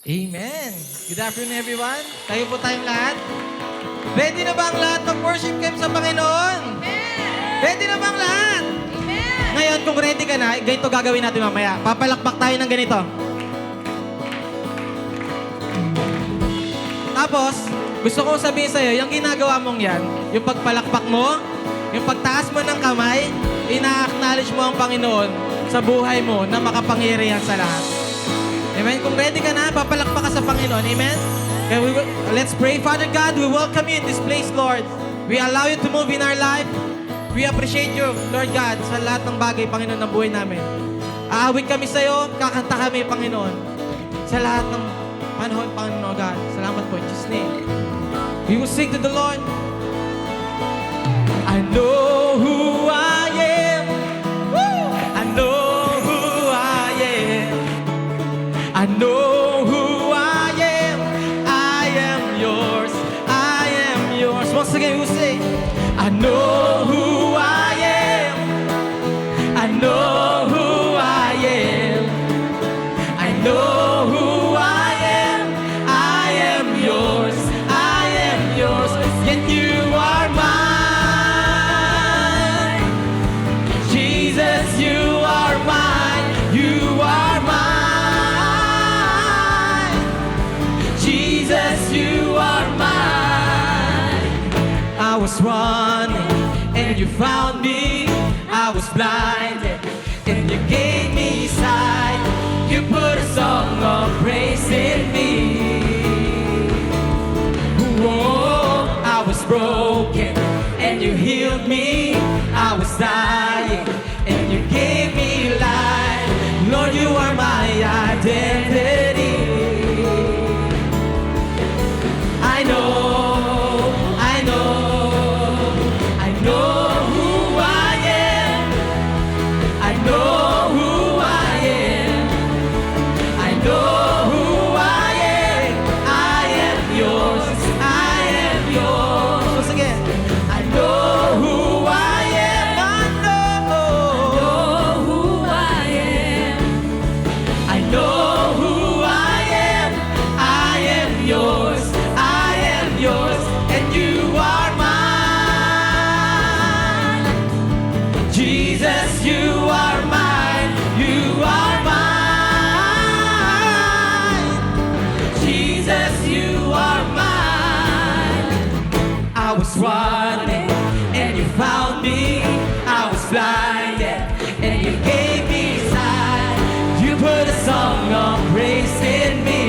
Amen. Good afternoon, everyone. Tayo po tayong lahat. Ready na ba ang lahat mag-worship kayo sa Panginoon? Amen! Ready na ba ang lahat? Amen! Ngayon, kung ready ka na, ganito gagawin natin mamaya. Papalakpak tayo ng ganito. Tapos, gusto kong sabihin sa'yo, yung ginagawa mong yan, yung pagpalakpak mo, yung pagtaas mo ng kamay, ina-acknowledge mo ang Panginoon sa buhay mo na makapangyarihan sa lahat. Amen? Kung ready ka na, papalakpak ka sa Panginoon. Amen? Okay, let's pray. Father God, we welcome you in this place, Lord. We allow you to move in our life. We appreciate you, Lord God, sa lahat ng bagay, Panginoon, ng buhay namin. Aawit kami sa iyo, kakanta kami, Panginoon, sa lahat ng panahon, Panginoon God. Salamat po in Jesus' name. We will sing to the Lord. I know who I am. Woo! I know who I am. I know who I am. I am yours. I am yours. Once again, we'll sing. I know who I am. I know who I am. I know who I am. I am yours. I am yours. Yet you are mine. Jesus, you are mine. You are mine. Jesus, you are mine. I was running and you found me. I was blinded and you gave me sight. You put a song of praise in me. Whoa, I was broken and you healed me. I was dying and you gave me life. Lord, you are my identity. I know, I know, I know who I am. I know who I am. I know who I am. I am yours. I am yours. Once again. I know who I am. I know who I am. I know who I am. I am yours. I am yours. And you are mine. Jesus, you are mine. You are mine. Jesus, you are mine. I was running and you found me. I was blinded and you gave me sight. You put a song of praise in me.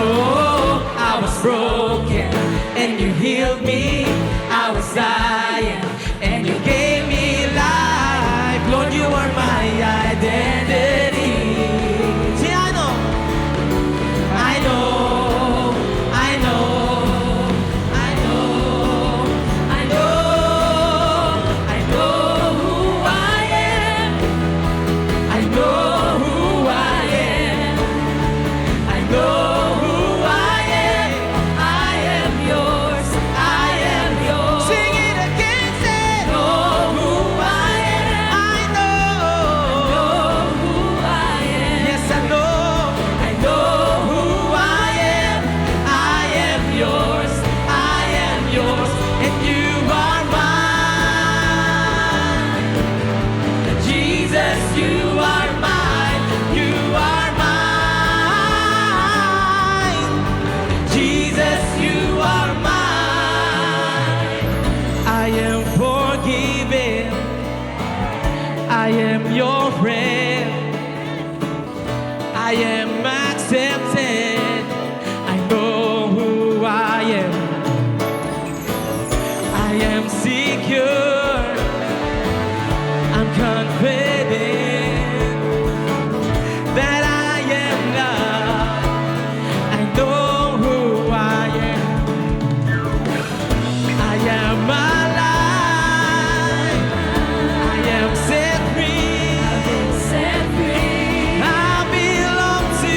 Oh, I was broken and you healed me. I was dying and you gave me life. Lord, you are my identity. See, I know, I know, I know, I know, I know, I know who I am. I know who I am. I know who I am. I am yours. I am yours. Sing it again, say, know who I am. I know who I am. Yes, I know. I know who I am. I am yours. I am yours. And you are mine. Jesus, you are mine. You are mine. Jesus, you are mine. I am forgiven. I am your friend. I am accepted. I know who I am. I am secure. I'm confident that I am loved. I know who I am. I am alive. I am set free. I belong to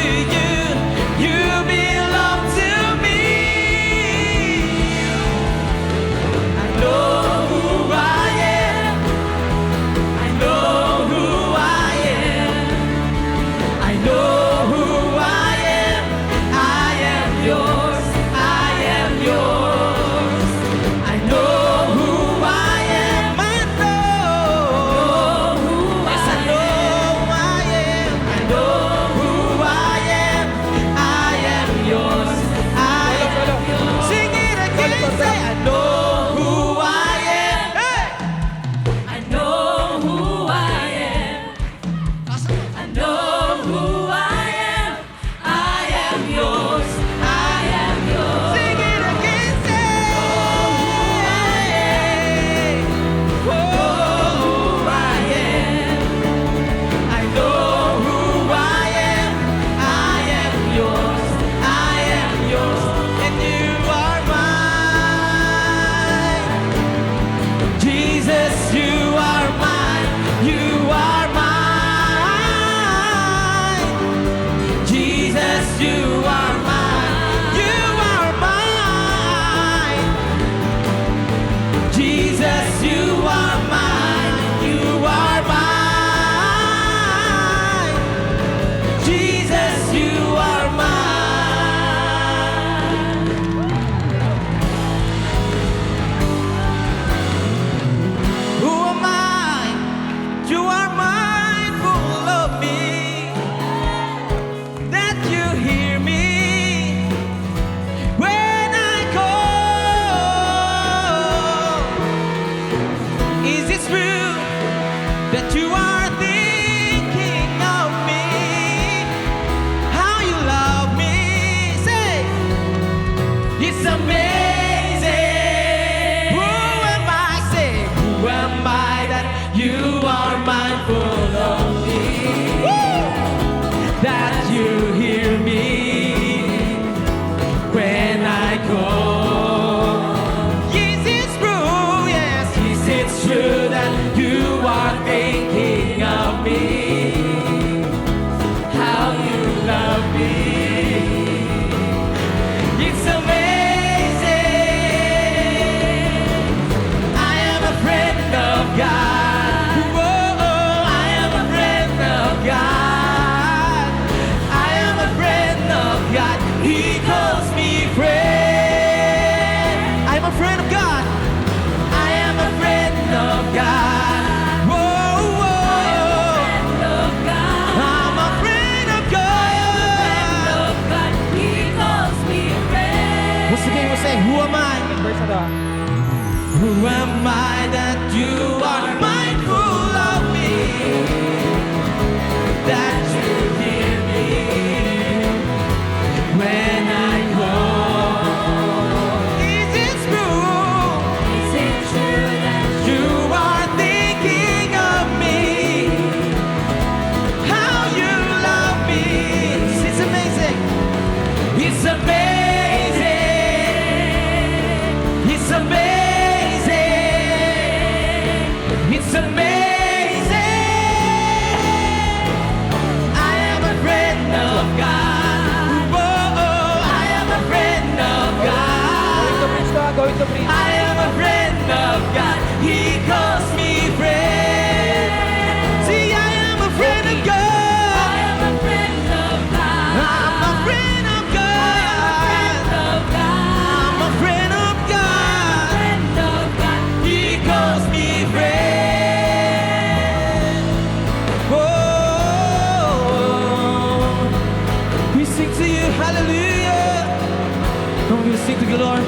sing to the Lord.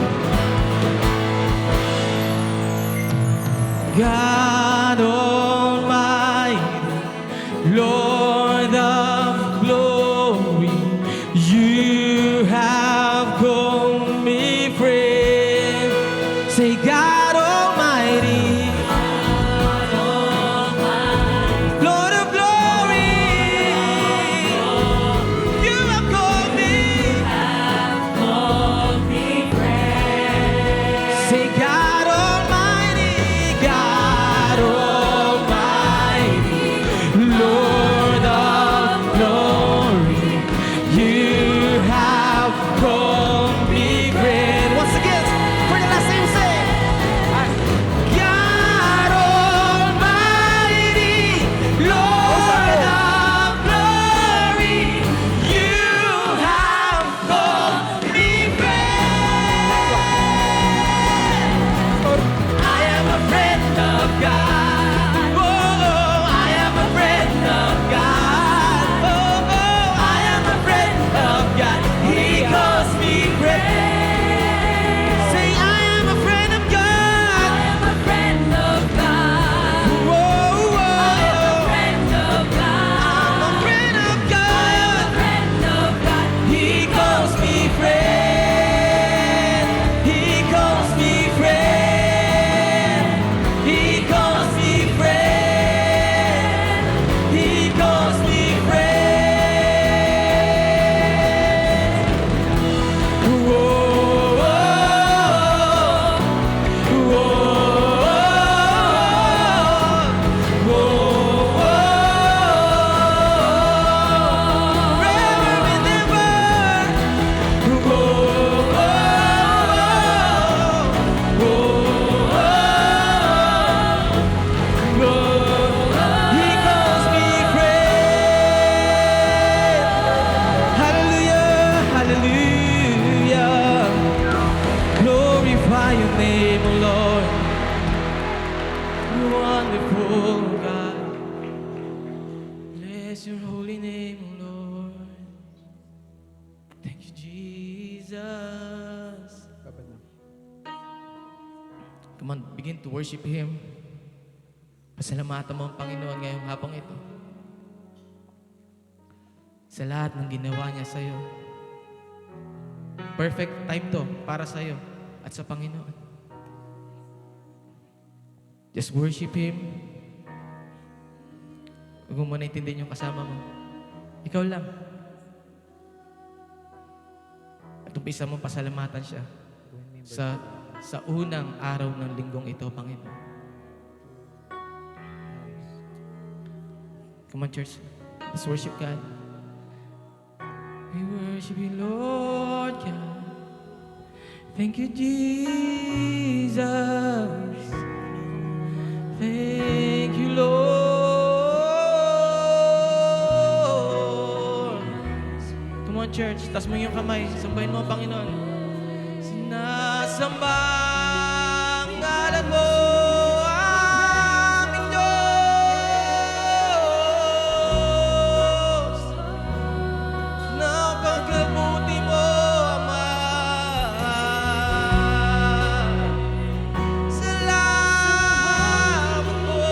God Almighty, Lord of glory, you have called me friend. Say, God Almighty, Lord of glory, you have called me friend. Say, God Almighty, God Almighty, Lord of glory, you have called me friend. Once again, for the last time, say, God Almighty, Lord of glory, you have called me friend. I am a friend of God. Oh, I am a friend of God. Oh, I am a friend of God. He calls me friend. Say, I am a friend of God. I am a friend of God. Whoa, I am a friend of God. I'm a friend of God. I am a friend of God. He calls me friend. He calls me friend. He calls me friend. He calls me friend. Whoa, forever and ever. He calls me friend. Hallelujah, hallelujah. Glorify your name, O Lord. Wonderful God. Bless your holy name, O Lord. Thank you, Jesus. Come on, begin to worship Him. Pasalamatan mo ang Panginoon ngayong hapong ito. Sa lahat ng ginawa niya sa'yo. Perfect time to para sa'yo at sa Panginoon. Just worship Him. Huwag mo muna intindihin yung kasama mo. Ikaw lang. At umpisa mo pasalamatan siya sa unang araw ng linggong ito, Panginoon. Come on, church. Let's worship God. We worship you, Lord God. Thank you, Jesus. Thank you, Lord. Come on, church. Taas mo yung kamay. Sambahin mo ang Panginoon. Sinasamba ang ngalan mo, aming Diyos. Napagkabuti mo, Ama. Salamat po.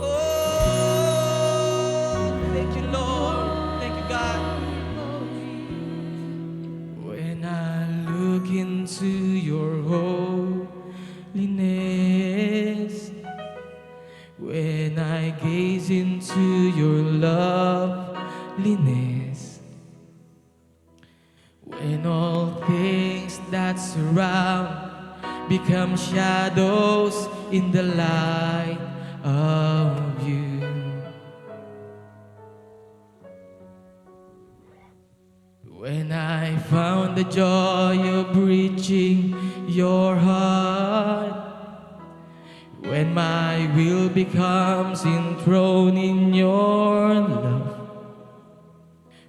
Oh, thank you, Lord. Thank you, God. When I look into your holiness, when I gaze into your loveliness, when all things that surround become shadows in the light of you. When I found the joy of reaching your heart, when my will becomes enthroned in your love,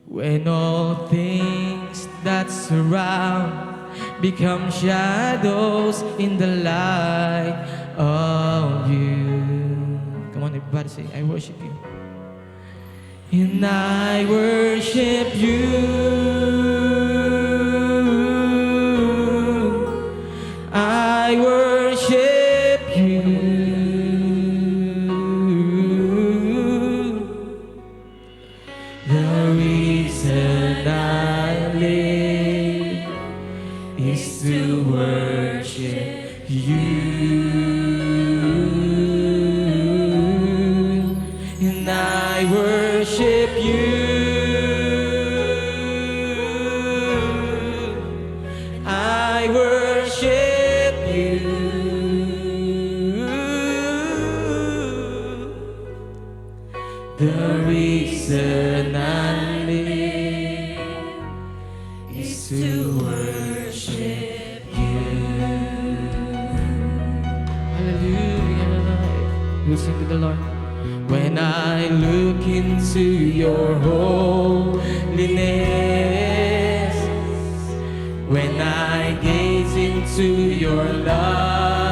when all things that surround become shadows in the light of you. Come on, everybody, say, I worship you. And I worship you. worship you. I worship you. The reason I live is to worship you. Hallelujah. We'll sing to the Lord. When I look into your holiness, when I gaze into your loveliness,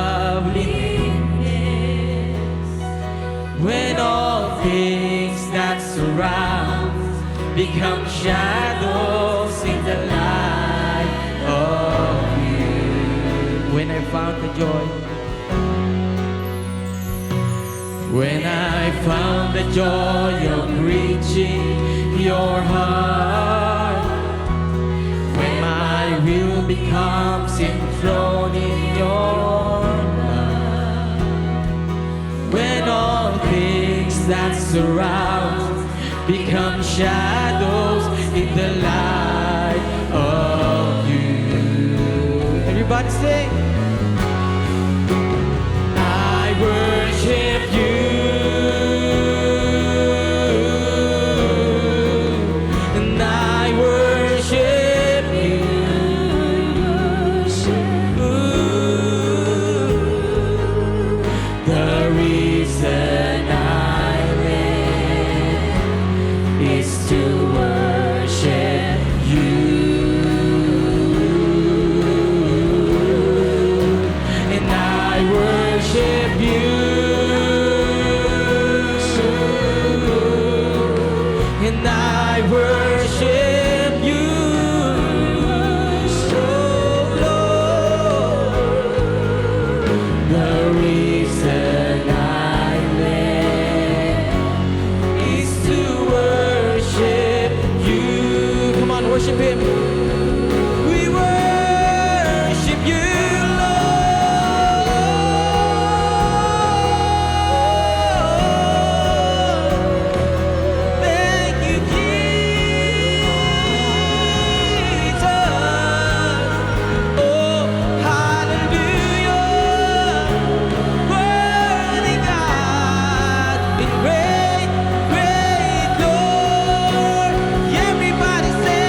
when all things that surround become shadows in the light of you. When I found the joy, when I found the joy of reaching your heart, when my will becomes enthroned in your love, when all things that surround become shadows in the light of you. Everybody sing. I worship you. Worship Him. We worship you, Lord. Thank you, Jesus. Oh, hallelujah. Worthy God, in great, great Lord. Everybody say,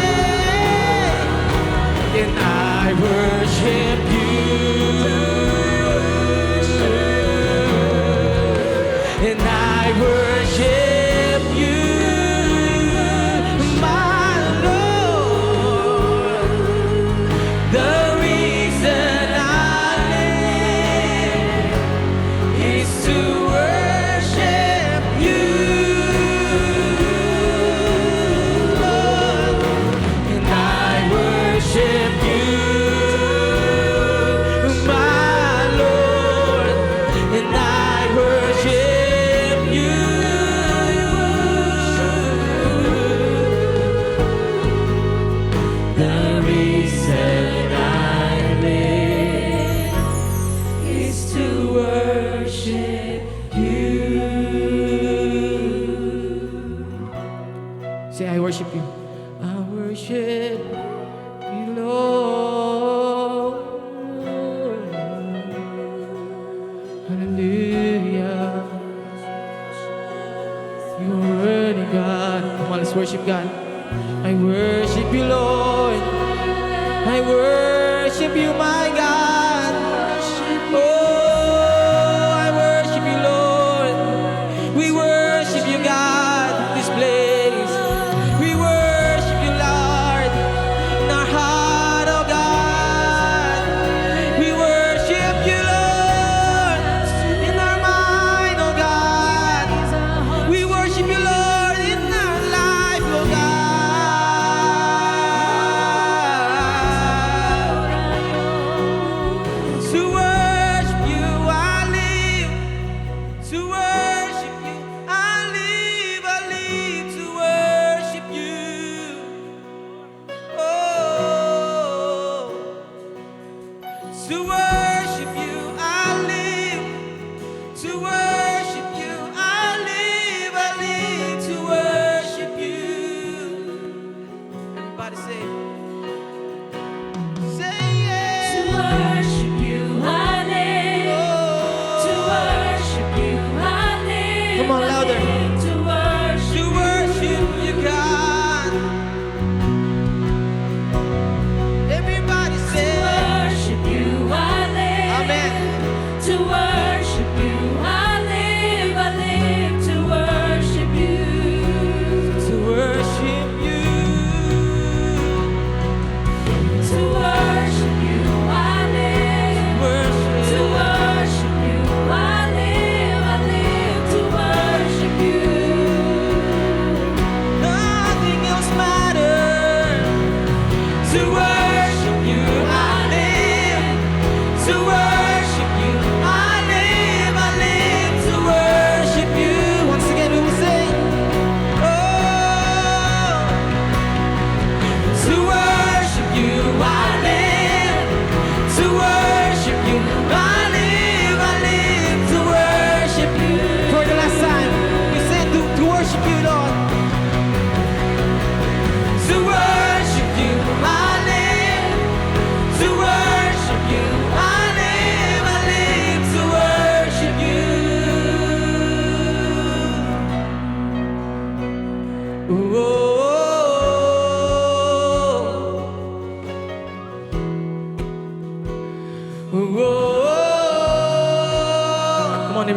and I worship you, and I worship you, my Lord. The reason I live is to worship you, Lord, and I worship you. Say, I worship you. I worship you, Lord. Hallelujah. You are worthy, God. Come on, let's worship God. I worship you, Lord. I worship you, my God. Oh, I worship you, Lord. We worship you, God, in this place. We worship you, Lord, in our heart, oh God. We worship you, Lord, in our mind, oh God. We worship you, Lord, in our life, oh God.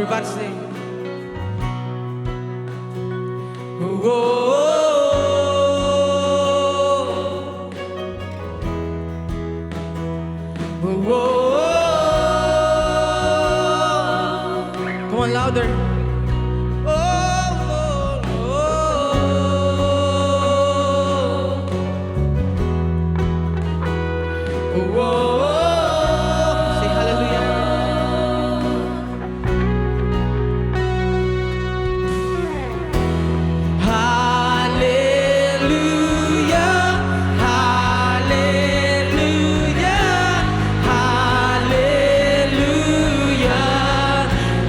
Everybody sing. Whoa. Whoa. Come on, louder. Say hallelujah. Hallelujah. Hallelujah. Hallelujah.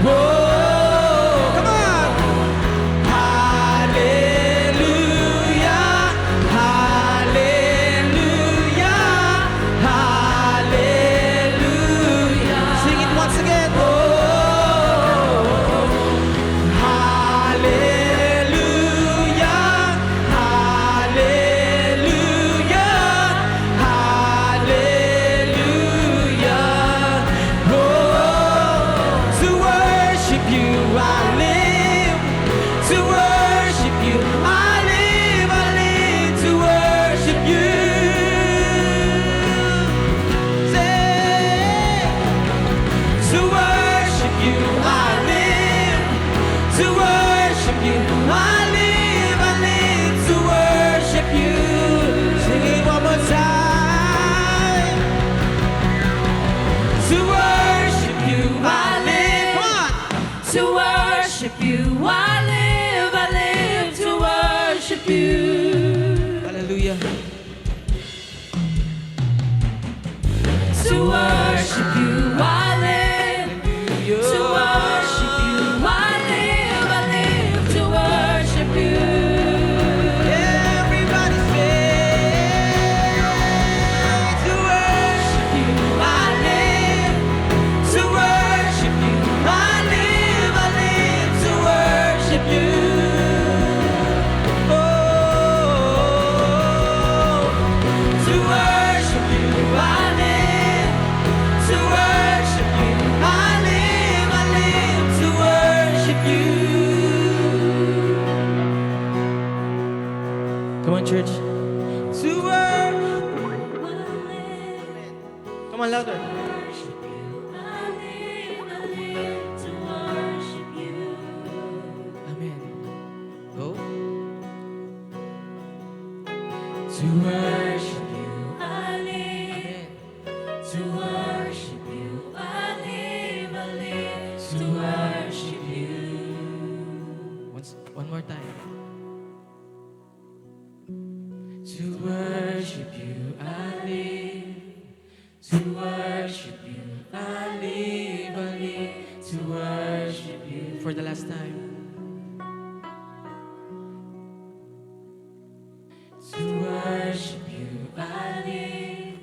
Whoa. Come on. Hallelujah. Hallelujah. Hallelujah. Sing it once again. Oh. Hallelujah. Hallelujah. Hallelujah. Oh. To worship you I live. To worship you I live. I live to worship you. Say, to worship you I live. To worship you I live. I live to worship you. Sing it one more time. To worship you I live. Come on. To worship you, I live to worship you. Hallelujah. To worship you, I live. To worship you, I live to worship you. Everybody say, to worship you I live. To worship you I live. I live to worship you. Oh, to worship you I live. To worship you I live to worship you. Come on, church. To worship. Come on, louder. Amen. Go. To worship you. Amen. To worship you, I live to worship you. One more time. To worship you, I live. To worship you, I live to worship you. For the last time. To worship you, I live.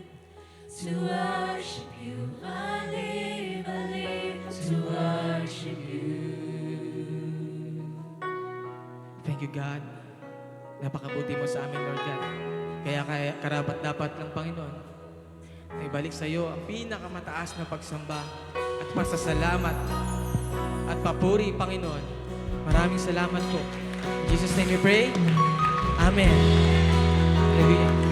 To worship you, I live to worship you. Thank you, God. Napakabuti mo sa amin, Lord God. Kaya karapat dapat ng Panginoon na ibalik sa iyo ang pinakamataas na pagsamba at pasasalamat at papuri, Panginoon. Maraming salamat po. In Jesus' name we pray. Amen. Hallelujah.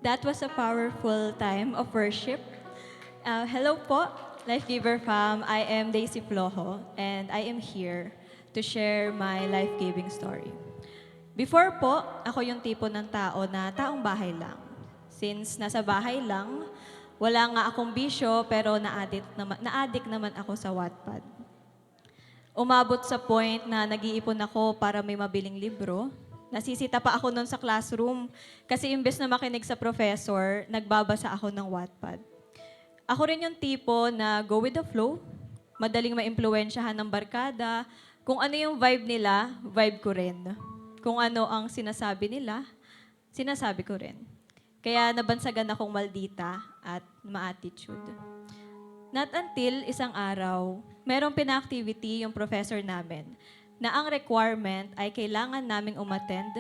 That was a powerful time of worship. Hello po, Life Giver Fam. I am Daisy Flojo, and I am here to share my life-giving story. Before po, ako yung tipo ng tao na taong bahay lang. Since nasa bahay lang, wala nga akong bisyo, pero na-addict naman ako sa Wattpad. Umabot sa point na nag-iipon ako para may mabiling libro. Nasisita pa ako noon sa classroom kasi imbes na makinig sa professor, nagbabasa ako ng Wattpad. Ako rin yung tipo na go with the flow, madaling maimpluwensyahan ng barkada. Kung ano yung vibe nila, vibe ko rin. Kung ano ang sinasabi nila, sinasabi ko rin. Kaya nabansagan akong maldita at ma-attitude. Not until isang araw, merong pina-activity yung professor namin na ang requirement ay kailangan naming umattend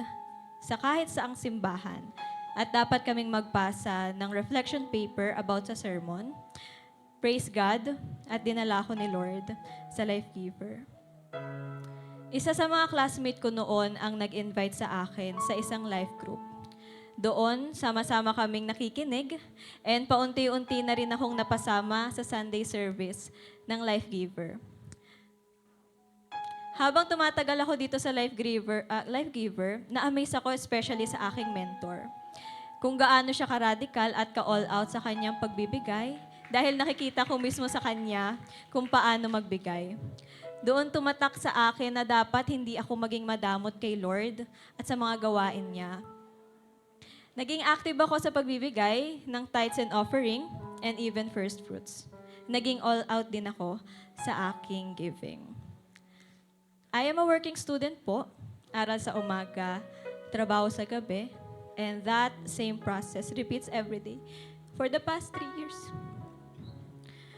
sa kahit saang simbahan at dapat kaming magpasa ng reflection paper about sa sermon. Praise God at dinala ko ni Lord sa Life Giver. Isa sa mga classmate ko noon ang nag-invite sa akin sa isang life group. Doon, sama-sama kaming nakikinig and paunti-unti na rin akong napasama sa Sunday service ng Life Giver. Habang tumatagal ako dito sa Life Giver, na-amaze ako especially sa aking mentor. Kung gaano siya ka-radical at ka-all out sa kanyang pagbibigay dahil nakikita ko mismo sa kanya kung paano magbigay. Doon tumatak sa akin na dapat hindi ako maging madamot kay Lord at sa mga gawain niya. Naging active ako sa pagbibigay ng tithes and offering and even first fruits. Naging all out din ako sa aking giving. I am a working student po, aral sa umaga, trabaho sa gabi, and that same process repeats every day for the past 3 years.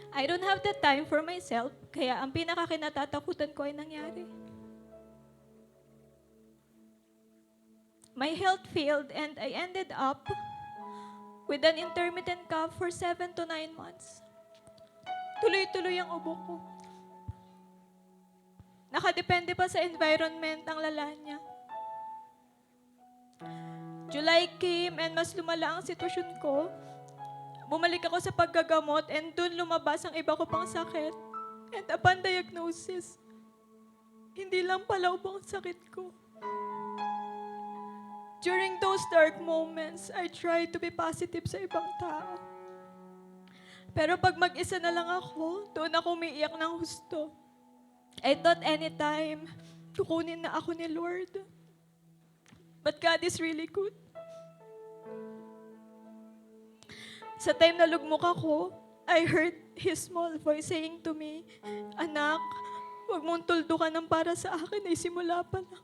I don't have the time for myself, kaya ang pinakakinatatakutan ko ay nangyari. My health failed and I ended up with an intermittent cough for 7 to 9 months. Tuloy-tuloy ang ubo ko. Nakadepende pa sa environment ang lala niya. July came and mas lumala ang sitwasyon ko. Bumalik ako sa paggagamot and dun lumabas ang iba ko pang sakit. And upon diagnosis, hindi lang pala ubo ang sakit ko. During those dark moments, I tried to be positive sa ibang tao. Pero pag mag-isa na lang ako, doon ako umiiyak ng husto. I thought anytime, kukunin na ako ni Lord. But God is really good. Sa time na lugmok ako, I heard His small voice saying to me, "Anak, huwag mong tuldukan ng para sa akin ay simula pa lang."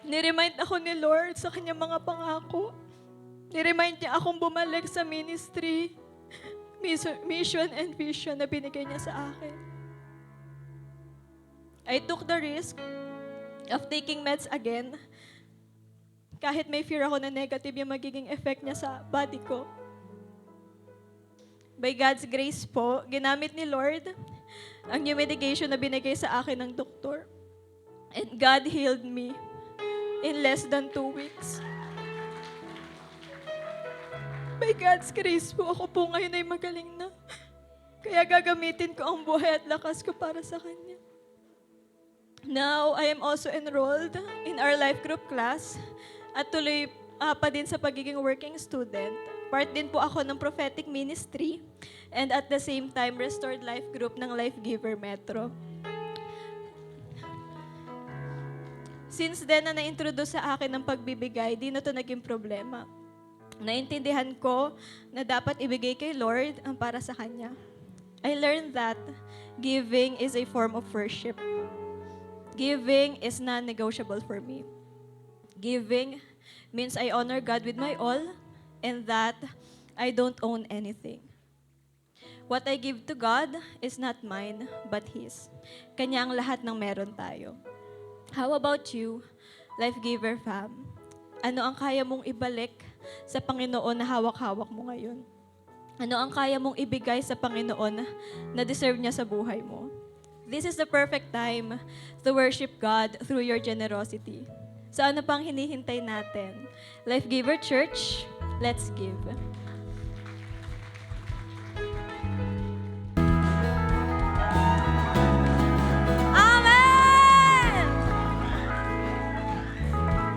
Niremind ako ni Lord sa kanyang mga pangako. Niremind niya akong bumalik sa ministry, mission and vision na binigay niya sa akin. I took the risk of taking meds again kahit may fear ako na negative yung magiging effect niya sa body ko. By God's grace po, ginamit ni Lord ang new medication na binigay sa akin ng doktor. And God healed me in less than 2 weeks. By God's grace po, ako po ngayon ay magaling na. Kaya gagamitin ko ang buhay at lakas ko para sa Kanya. Now, I am also enrolled in our life group class at tuloy pa din sa pagiging working student. Part din po ako ng prophetic ministry and at the same time, restored life group ng Life Giver Metro. Since then na na-introduce sa akin ng pagbibigay, di na ito naging problema. Naintindihan ko na dapat ibigay kay Lord ang para sa Kanya. I learned that giving is a form of worship. Giving is non-negotiable for me. Giving means I honor God with my all and that I don't own anything. What I give to God is not mine, but His. Kanya ang lahat ng meron tayo. How about you, Life Giver fam? Ano ang kaya mong ibalik sa Panginoon na hawak-hawak mo ngayon? Ano ang kaya mong ibigay sa Panginoon na deserve niya sa buhay mo? This is the perfect time to worship God through your generosity. So ano pang hinihintay natin? Life Giver Church, let's give.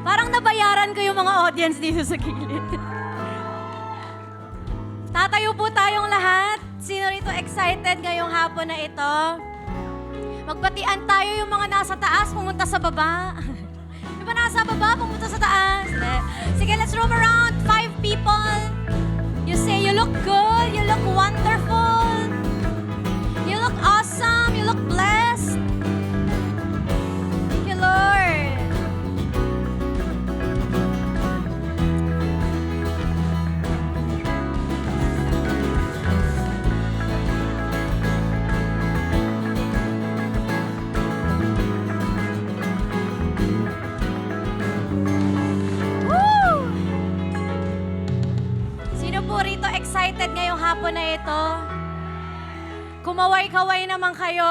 Parang nabayaran ko yung mga audience dito sa gilid. Tatayo po tayong lahat. Sino rito excited ngayong hapon na ito? Magbatian tayo yung mga nasa taas, pumunta sa baba. Yung ba nasa baba, pumunta sa taas? Sige, let's roam around. 5 people. You say you look good. You look wonderful. You look awesome. You look blessed. Thank you, Lord. Woo! Sino po rito excited ngayong hapon na ito? Kumaway-kaway naman kayo.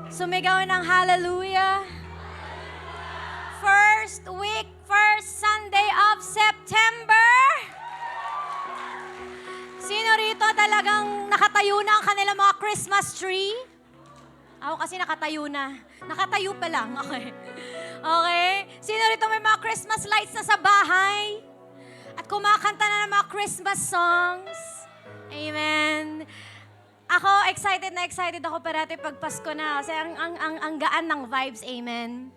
Sumigaw ng hallelujah. First week, first Sunday of September. Sino rito talagang nakatayo na ang kanilang mga Christmas tree? Ako kasi nakatayo na. Nakatayo pa lang. Okay. Okay? Sino rito may mga Christmas lights na sa bahay? At kumakanta na ng mga Christmas songs? Amen. Ako, excited ako parati pag Pasko na kasi ang gaan ng vibes, amen.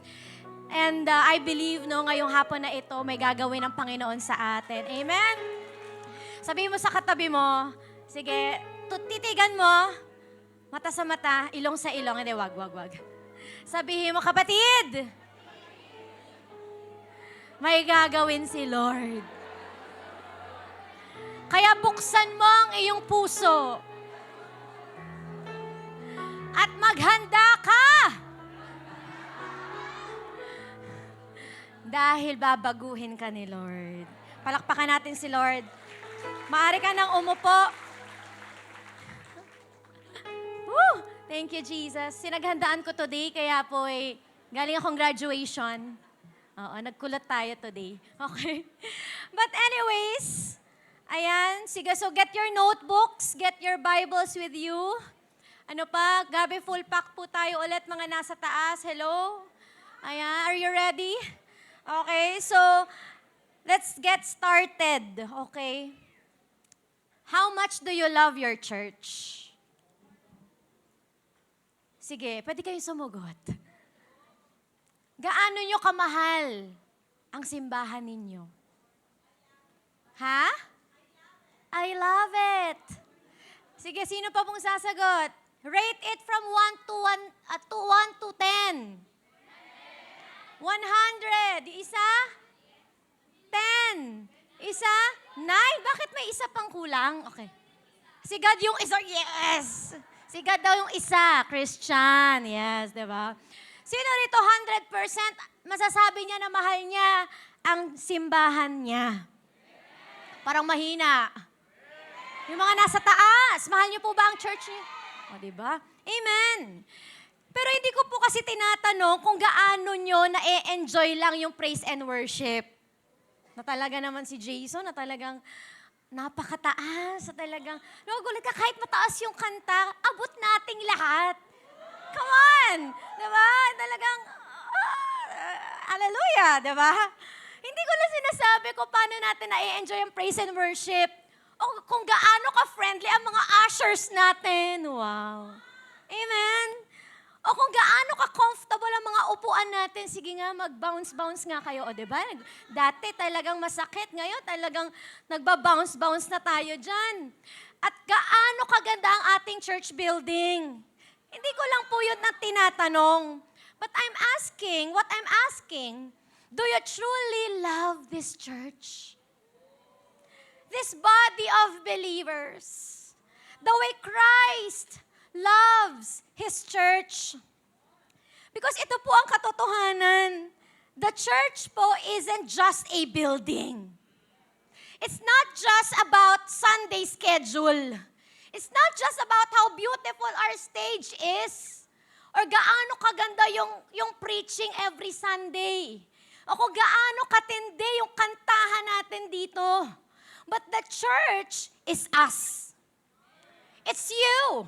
And I believe no, ngayong hapon na ito, may gagawin ng Panginoon sa atin. Amen? Sabihin mo sa katabi mo, sige, titigan mo, mata sa mata, ilong sa ilong. Hindi, wag. Sabihin mo, kapatid, may gagawin si Lord. Kaya buksan mo ang iyong puso. At maghanda ka. Dahil babaguhin ka ni Lord. Palakpakan natin si Lord. Maaari ka nang umupo. Woo! Thank you, Jesus. Sinaghandaan ko today, kaya po galing akong graduation. Oo, nagkulat tayo today. Okay? But anyways, ayan, sige, so get your notebooks, get your Bibles with you. Ano pa? Gabi, full pack po tayo ulit, mga nasa taas. Hello? Ayan, are you ready? Okay, so let's get started, okay? How much do you love your church? Sige, pwede kayong sumugot. Gaano nyo kamahal ang simbahan ninyo? Ha? I love it. Sige, sino pa pong sasagot? Rate it from 1 to 10. 100. Isa? 10. Isa? 9. Bakit may isa pang kulang? Okay. Si God yung isa. Yes! Si God daw yung isa. Christian. Yes, di ba? Sino rito 100% masasabi niya na mahal niya ang simbahan niya? Parang mahina. Yung mga nasa taas, mahal niyo po ba ang church niyo? O, diba? Amen. Pero hindi ko po kasi tinatanong kung gaano nyo na-enjoy lang yung praise and worship. Na talaga naman si Jason, na talagang napakataas, na talagang, nagugulat ka kahit mataas yung kanta, abot nating lahat. Come on! Diba? Talagang, hallelujah, diba? Hindi ko na sinasabi kung paano natin na-enjoy ang praise and worship. O kung gaano ka-friendly ang mga ushers natin. Wow. Amen? O kung gaano ka-comfortable ang mga upuan natin. Sige nga, mag-bounce-bounce nga kayo. O diba? Dati talagang masakit. Ngayon talagang nagba-bounce-bounce na tayo dyan. At gaano kaganda ang ating church building. Hindi ko lang po yun na tinatanong. But what I'm asking, do you truly love this church? This body of believers, the way Christ loves His church. Because ito po ang katotohanan. The church po isn't just a building. It's not just about Sunday schedule. It's not just about how beautiful our stage is or gaano kaganda yung preaching every Sunday. O kung gaano katindi yung kantahan natin dito. But the church is us. It's you.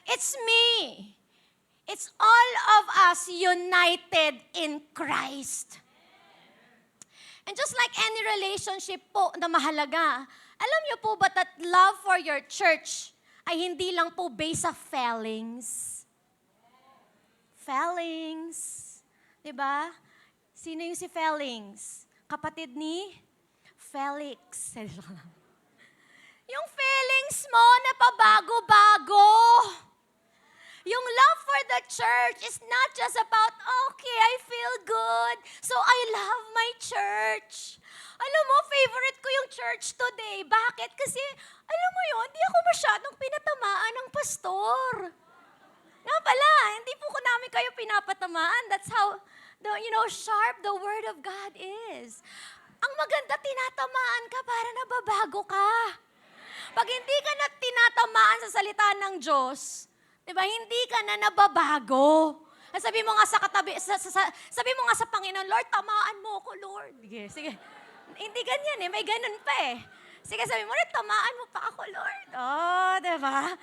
It's me. It's all of us united in Christ. And just like any relationship po na mahalaga, alam niyo po ba that love for your church ay hindi lang po based sa feelings? Feelings. Diba? Sino yung si Feelings? Kapatid ni Felix. Yung feelings mo na pabago-bago. Yung love for the church is not just about, okay, I feel good, so I love my church. Alam mo, favorite ko yung church today. Bakit? Kasi, alam mo yun, hindi ako masyadong pinatamaan ng pastor. Nga pala, hindi po ko namin kayo pinapatamaan. That's how, sharp the word of God is. Ang maganda, tinatamaan ka para nababago ka. Pag hindi ka na tinatamaan sa salita ng Diyos, diba, hindi ka na nababago. Sabi mo nga sa katabi, sabi mo nga sa Panginoon, Lord, tamaan mo ako, Lord. Sige. Hindi ganyan may ganun pa Sige, sabi mo, Lord, tamaan mo pa ako, Lord. Oh, diba?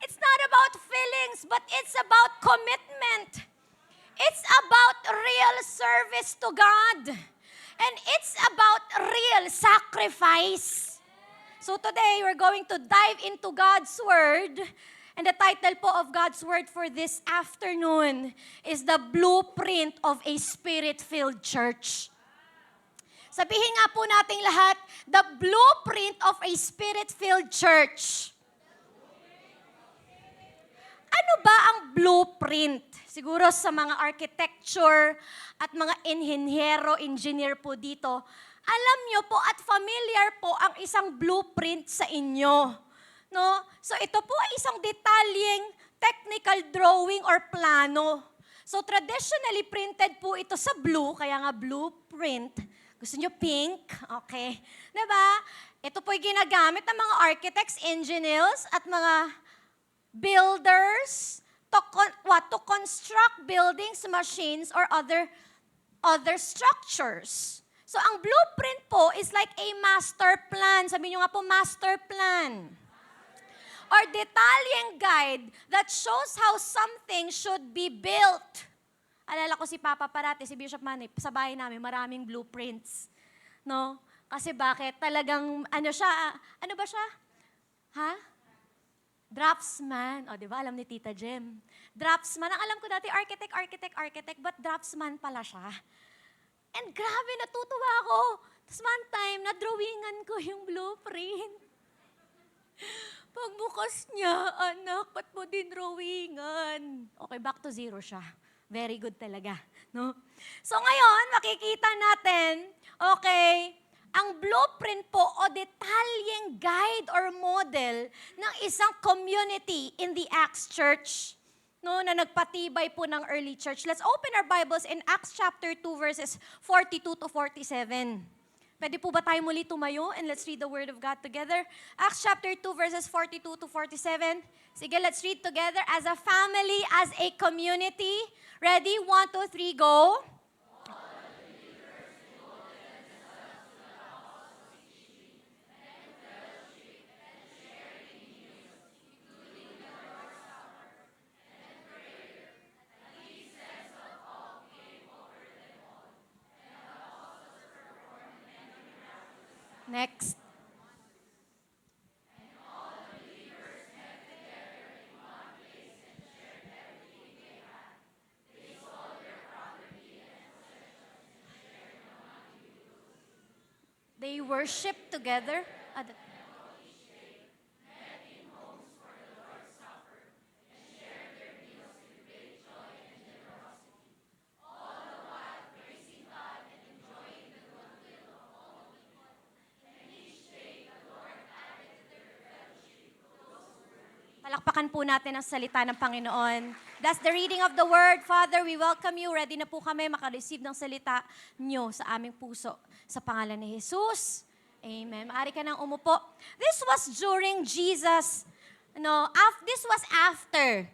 It's not about feelings, but it's about commitment. It's about real service to God. And it's about real sacrifice. So today, we're going to dive into God's Word. And the title po of God's Word for this afternoon is The Blueprint of a Spirit-Filled Church. Sabihin nga po nating lahat, the blueprint of a Spirit-Filled Church. Ano ba ang blueprint? Siguro sa mga architecture at mga engineer po dito, alam nyo po at familiar po ang isang blueprint sa inyo. No? So ito po ay isang detalyeng technical drawing or plano. So traditionally printed po ito sa blue, kaya nga blueprint. Gusto nyo pink? Okay. Diba? Ito po ay ginagamit ng mga architects, engineers, at mga builders to construct buildings, machines, or other structures. So ang blueprint po is like a master plan. Sabi nyo nga po, master plan. Or detalyeng guide that shows how something should be built. Alala ko si Papa parati, si Bishop Manny, sa bahay namin, maraming blueprints. No? Kasi bakit? Talagang, ano ba siya? Ha? Draftsman. O, di ba? Alam ni Tita Jem. Draftsman. Ang alam ko dati, architect, but draftsman pala siya. And grabe, natutuwa ako. Tapos one time, na-drawingan ko yung blueprint. Pagbukas niya, anak, ba't mo din drawingan? Okay, back to zero siya. Very good talaga. No? So ngayon, makikita natin, okay, ang blueprint po o detalyeng guide or model ng isang community in the Acts Church, no, na nagpatibay po ng early church. Let's open our Bibles in Acts chapter 2 verses 42 to 47. Pwede po ba tayo muli tumayo and let's read the Word of God together? Acts chapter 2 verses 42 to 47. Sige, let's read together as a family, as a community. Ready? 1, 2, 3, go. Next. They worship together. Palakpakan po natin ang salita ng Panginoon. That's the reading of the Word. Father, we welcome you. Ready na po kami makareceive ng salita nyo sa aming puso. Sa pangalan ni Jesus. Amen. Maaari ka nang umupo. This was during Jesus, this was after,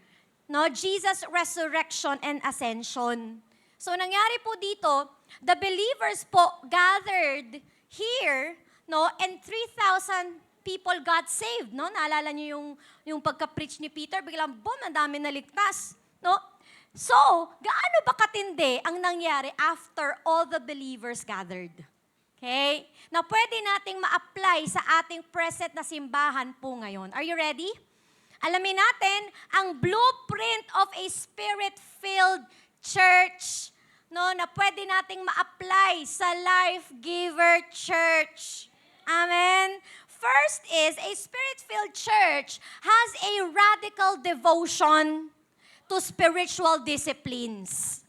Jesus' resurrection and ascension. So nangyari po dito, the believers po gathered here, and 3,000 people got saved, Naalala niyo yung pagka-preach ni Peter, biglang boom, ang dami naligtas, So, gaano ba katindi ang nangyari after all the believers gathered? Okay? Na pwede nating ma-apply sa ating present na simbahan po ngayon. Are you ready? Alamin natin ang blueprint of a spirit-filled church, na pwede nating ma-apply sa Life Giver Church. Amen? First is, a spirit-filled church has a radical devotion to spiritual disciplines.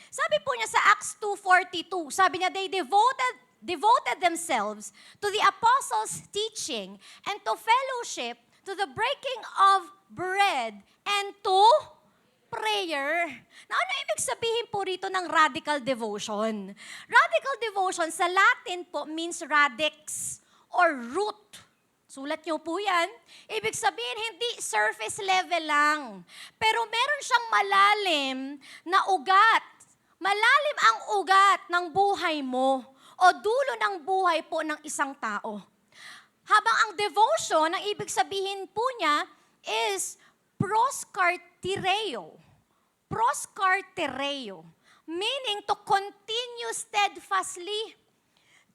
Sabi po niya sa Acts 2:42, sabi niya, they devoted themselves to the apostles' teaching and to fellowship, to the breaking of bread, and to prayer. Na ano ibig sabihin po rito ng radical devotion? Radical devotion sa Latin po means radix or root. Sulat niyo po yan. Ibig sabihin, hindi surface level lang. Pero meron siyang malalim na ugat. Malalim ang ugat ng buhay mo o dulo ng buhay po ng isang tao. Habang ang devotion, ang ibig sabihin po niya is proskartereo. Proskartereo. Meaning to continue steadfastly.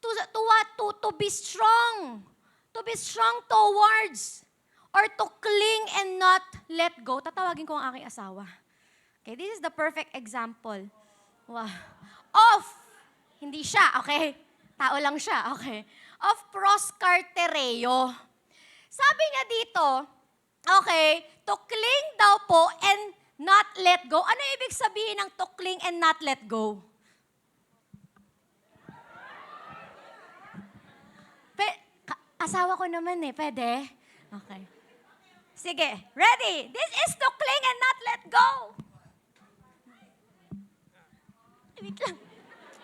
To be strong. To be strong towards. Or to cling and not let go. Tatawagin ko ang aking asawa. Okay, this is the perfect example. Wow. Of. Hindi siya, okay? Tao lang siya, okay? Of proskartereo. Sabi niya dito, okay, to cling daw po and not let go. Ano ibig sabihin ng to cling and not let go? Asawa ko naman eh, pwede? Okay. Sige, ready? This is to cling and not let go. Wait lang.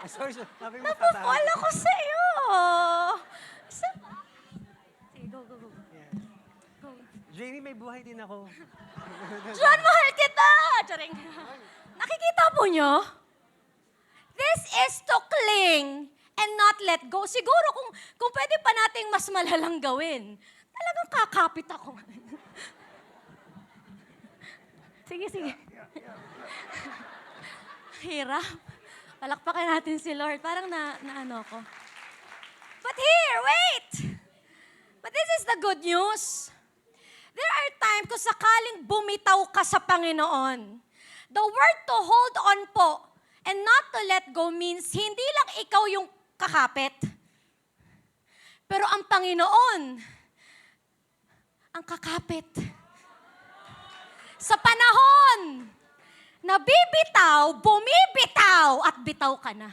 Sorry, sabi mo Napapal ako sa'yo. Sige, go. Yeah. Jamie, may buhay din ako. John, mahal kita! Charing. Nakikita po nyo? This is to cling and not let go. Siguro kung pwede pa nating mas malalang gawin, talagang kakapit ako. Sige. Hirap. Palakpakan natin si Lord. Parang na ko. But here, wait! But this is the good news. There are times kung sakaling bumitaw ka sa Panginoon. The word to hold on po and not to let go means hindi lang ikaw yung kakapit. Pero ang Panginoon, ang kakapit. Sa panahon na bibitaw, bumibitaw, at bitaw ka na.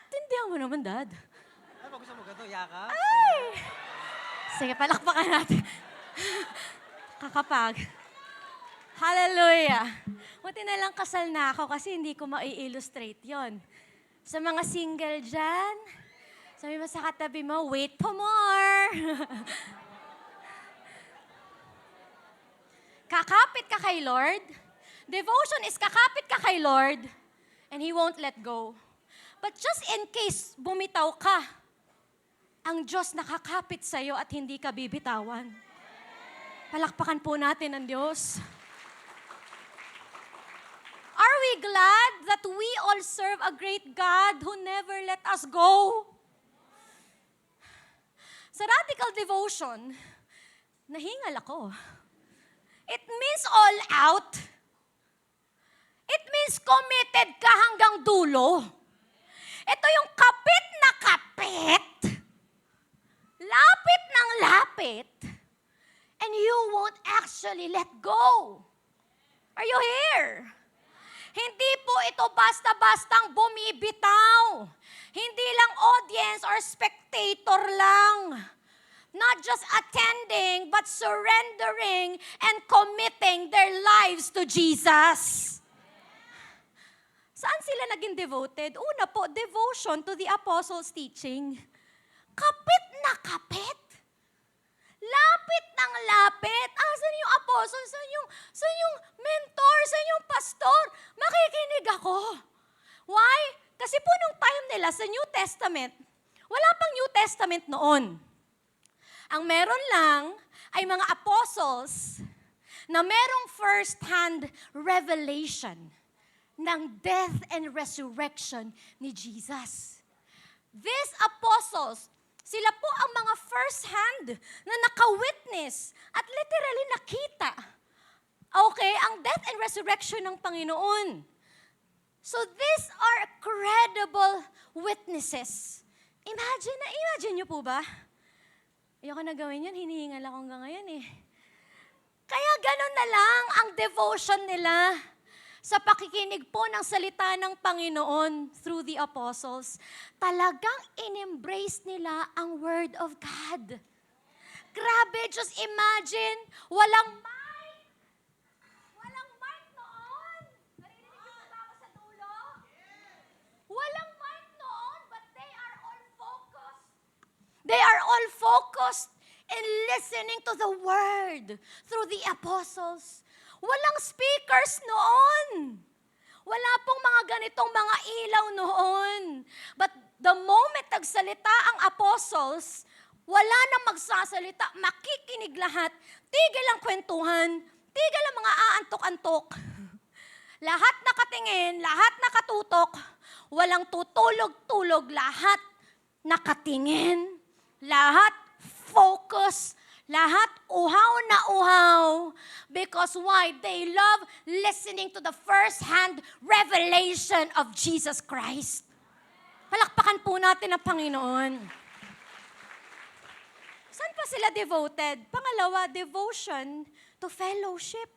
Tindihan mo naman, Dad. Ano gusto mo gato? Yakap? Ay! Sige, palakpakan natin. Kakapag. Hallelujah. Buti na lang kasal na ako kasi hindi ko mai-illustrate yon. Sa mga single dyan, sabi mo sa katabi mo, wait for more. Kakapit ka kay Lord. Devotion is kakapit ka kay Lord and He won't let go. But just in case bumitaw ka, ang Diyos nakakapit sa'yo at hindi ka bibitawan. Palakpakan po natin ang Diyos. Are we glad that we all serve a great God who never let us go? Sa radical devotion, nahingal ako. It means all out. It means committed ka hanggang dulo. Ito yung kapit na kapit, lapit ng lapit, and you won't actually let go. Are you here? Hindi po ito basta-bastang bumibitaw. Hindi lang audience or spectator lang. Not just attending, but surrendering and committing their lives to Jesus. Saan sila naging devoted? Una po, devotion to the apostles' teaching. Kapit na kapit. Lapit ng lapit. Saan yung apostle? Saan yung mentor? Saan yung pastor? Makikinig ako. Why? Kasi po nung time nila sa New Testament, wala pang New Testament noon. Ang meron lang ay mga apostles na merong first-hand revelation ng death and resurrection ni Jesus. These apostles, sila po ang mga first-hand na naka-witness at literally nakita, okay, ang death and resurrection ng Panginoon. So these are credible witnesses Imagine nyo po ba? Ayoko na gawin yun, hinihingal ako hanggang ngayon eh. Kaya ganun na lang ang devotion nila sa pakikinig po ng salita ng Panginoon through the apostles. Talagang in-embrace nila ang Word of God. Grabe, just imagine, walang mic. Walang mic noon. Narinig niyo ba ako sa dulo? Walang mic noon, but they are all focused. They are all focused in listening to the Word through the apostles. Walang speakers noon. Wala pong mga ganitong mga ilaw noon. But the moment nagsalita ang apostles, wala nang magsasalita, makikinig lahat, tigil ang kwentuhan, tigil ang mga aantok-antok. Lahat nakatingin, lahat nakatutok, walang tutulog-tulog, lahat nakatingin, lahat focus, lahat uhaw na uhaw. Because why? They love listening to the first-hand revelation of Jesus Christ. Palakpakan po natin ang Panginoon. Saan pa sila devoted? Pangalawa, devotion to fellowship.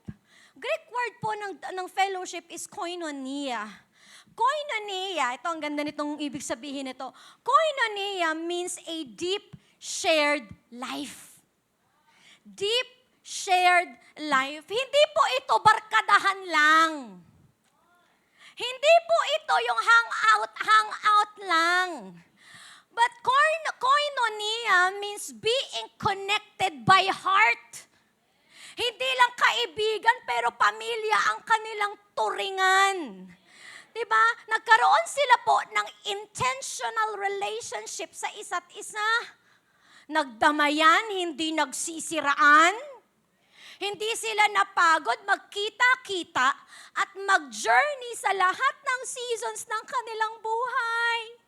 Greek word po ng fellowship is koinonia. Koinonia, ito ang ganda nitong ibig sabihin nito. Koinonia means a deep shared life. Deep shared life. Hindi po ito barkadahan lang. Hindi po ito yung hangout lang. But koinonia means being connected by heart. Hindi lang kaibigan, pero pamilya ang kanilang turingan. Diba? Nagkaroon sila po ng intentional relationship sa isa't isa. Nagdamayan, hindi nagsisiraan. Hindi sila napagod magkita-kita at mag-journey sa lahat ng seasons ng kanilang buhay.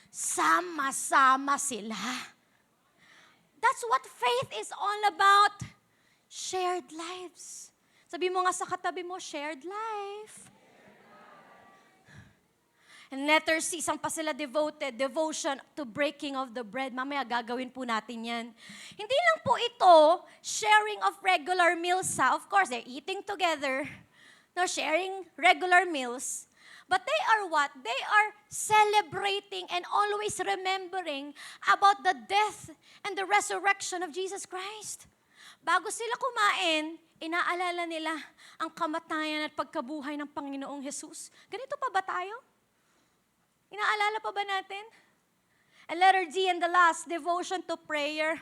Sama-sama sila. That's what faith is all about. Shared lives. Sabi mo nga sa katabi mo, shared life. And letter C, saan pa sila devoted? Devotion to breaking of the bread. Mamaya gagawin po natin yan. Hindi lang po ito, sharing of regular meals. Of course, they're eating together. No, sharing regular meals. But they are what? They are celebrating and always remembering about the death and the resurrection of Jesus Christ. Bago sila kumain, inaalala nila ang kamatayan at pagkabuhay ng Panginoong Jesus. Ganito pa ba tayo? Inaalala pa ba natin? And letter D and the last, devotion to prayer.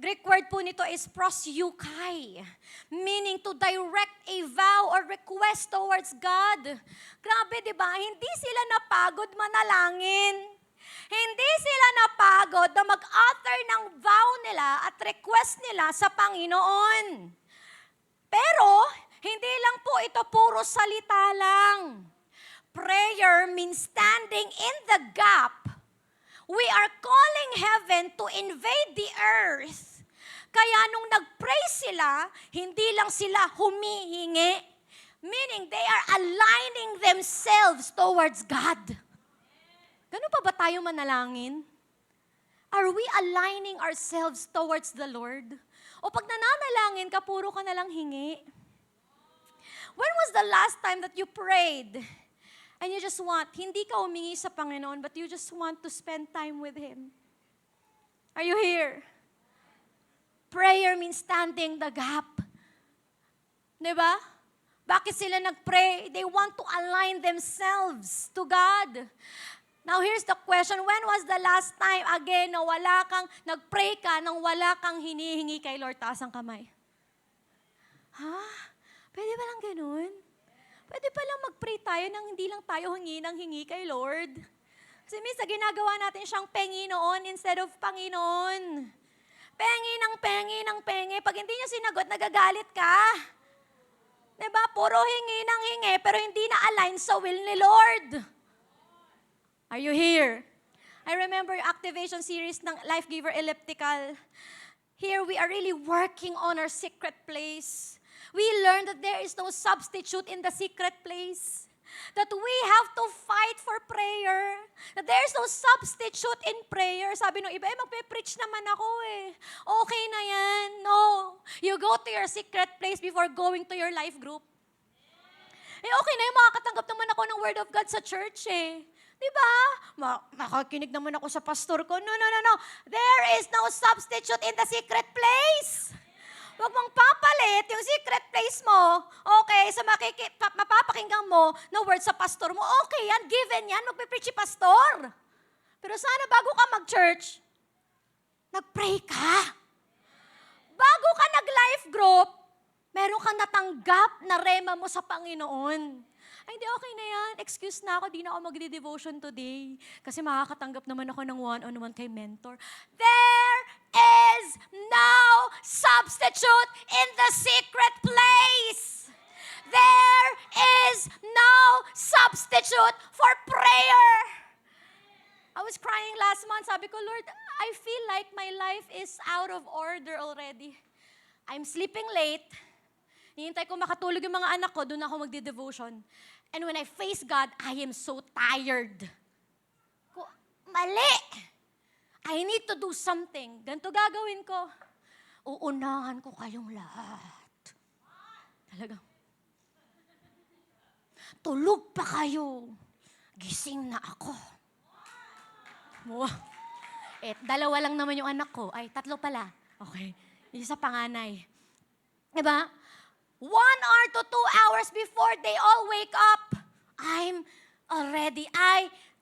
Greek word po nito is proseukai, meaning to direct a vow or request towards God. Grabe, di ba? Hindi sila napagod manalangin. Hindi sila napagod na mag-utter ng vow nila at request nila sa Panginoon. Pero, hindi lang po ito puro salita lang. Prayer means standing in the gap. We are calling heaven to invade the earth. Kaya nung nag-pray sila, hindi lang sila humihingi. Meaning they are aligning themselves towards God. Ganun pa ba tayo manalangin? Are we aligning ourselves towards the Lord? O pag nananalangin ka, puro ka nalang hingi? When was the last time that you prayed? And you just want, hindi ka humingi sa Panginoon, but you just want to spend time with Him. Are you here? Prayer means standing the gap. Diba? Bakit sila nag-pray? They want to align themselves to God. Now here's the question, when was the last time, again, na wala kang, nag-pray ka nang wala kang hinihingi kay Lord? Taas ang kamay. Ha? Pwede ba lang ganun? Pwede pa lang mag-pray tayo nang hindi lang tayo hingi ng hingi kay Lord. Kasi minsan ginagawa natin siyang pengi noon instead of Panginoon. Pengi ng pengi ng pengi. Pag hindi niya sinagot, nagagalit ka. Diba? Puro hingi ng hingi, pero hindi na-align sa will ni Lord. Are you here? I remember activation series ng Life Giver Elliptical. Here we are really working on our secret place. We learned that there is no substitute in the secret place. that we have to fight for prayer. That there's no substitute in prayer. Sabi nung iba, magpe-preach naman ako eh. Okay na yan. No. You go to your secret place before going to your life group. Okay na yung makakatanggap naman ako ng Word of God sa church eh. Diba? Makakinig naman ako sa pastor ko. No. There is no substitute in the secret place. Huwag mong papalit yung secret place mo. Okay, sa mapapakinggan mo na word sa pastor mo. Okay yan, given yan, magpipreach si pastor. Pero sana bago ka mag-church, nag-pray ka. Bago ka nag-life group, meron kang natanggap na rema mo sa Panginoon. Ay, hindi, okay na yan. Excuse na ako, di na ako magde-devotion today. Kasi makakatanggap naman ako ng one-on-one kay mentor. There is no substitute in the secret place. There is no substitute for prayer. I was crying last month. Sabi ko, Lord, I feel like my life is out of order already. I'm sleeping late. Hihintay ko makatulog yung mga anak ko, doon ako magde-devotion. And when I face God, I am so tired. Mali! I need to do something. Ganito gagawin ko. Uunahan ko kayong lahat. Talagang. Tulog pa kayo. Gising na ako. Dalawa lang naman yung anak ko. Ay, tatlo pala. Okay. Isa panganay. Diba? 1 hour to 2 hours before they all wake up, I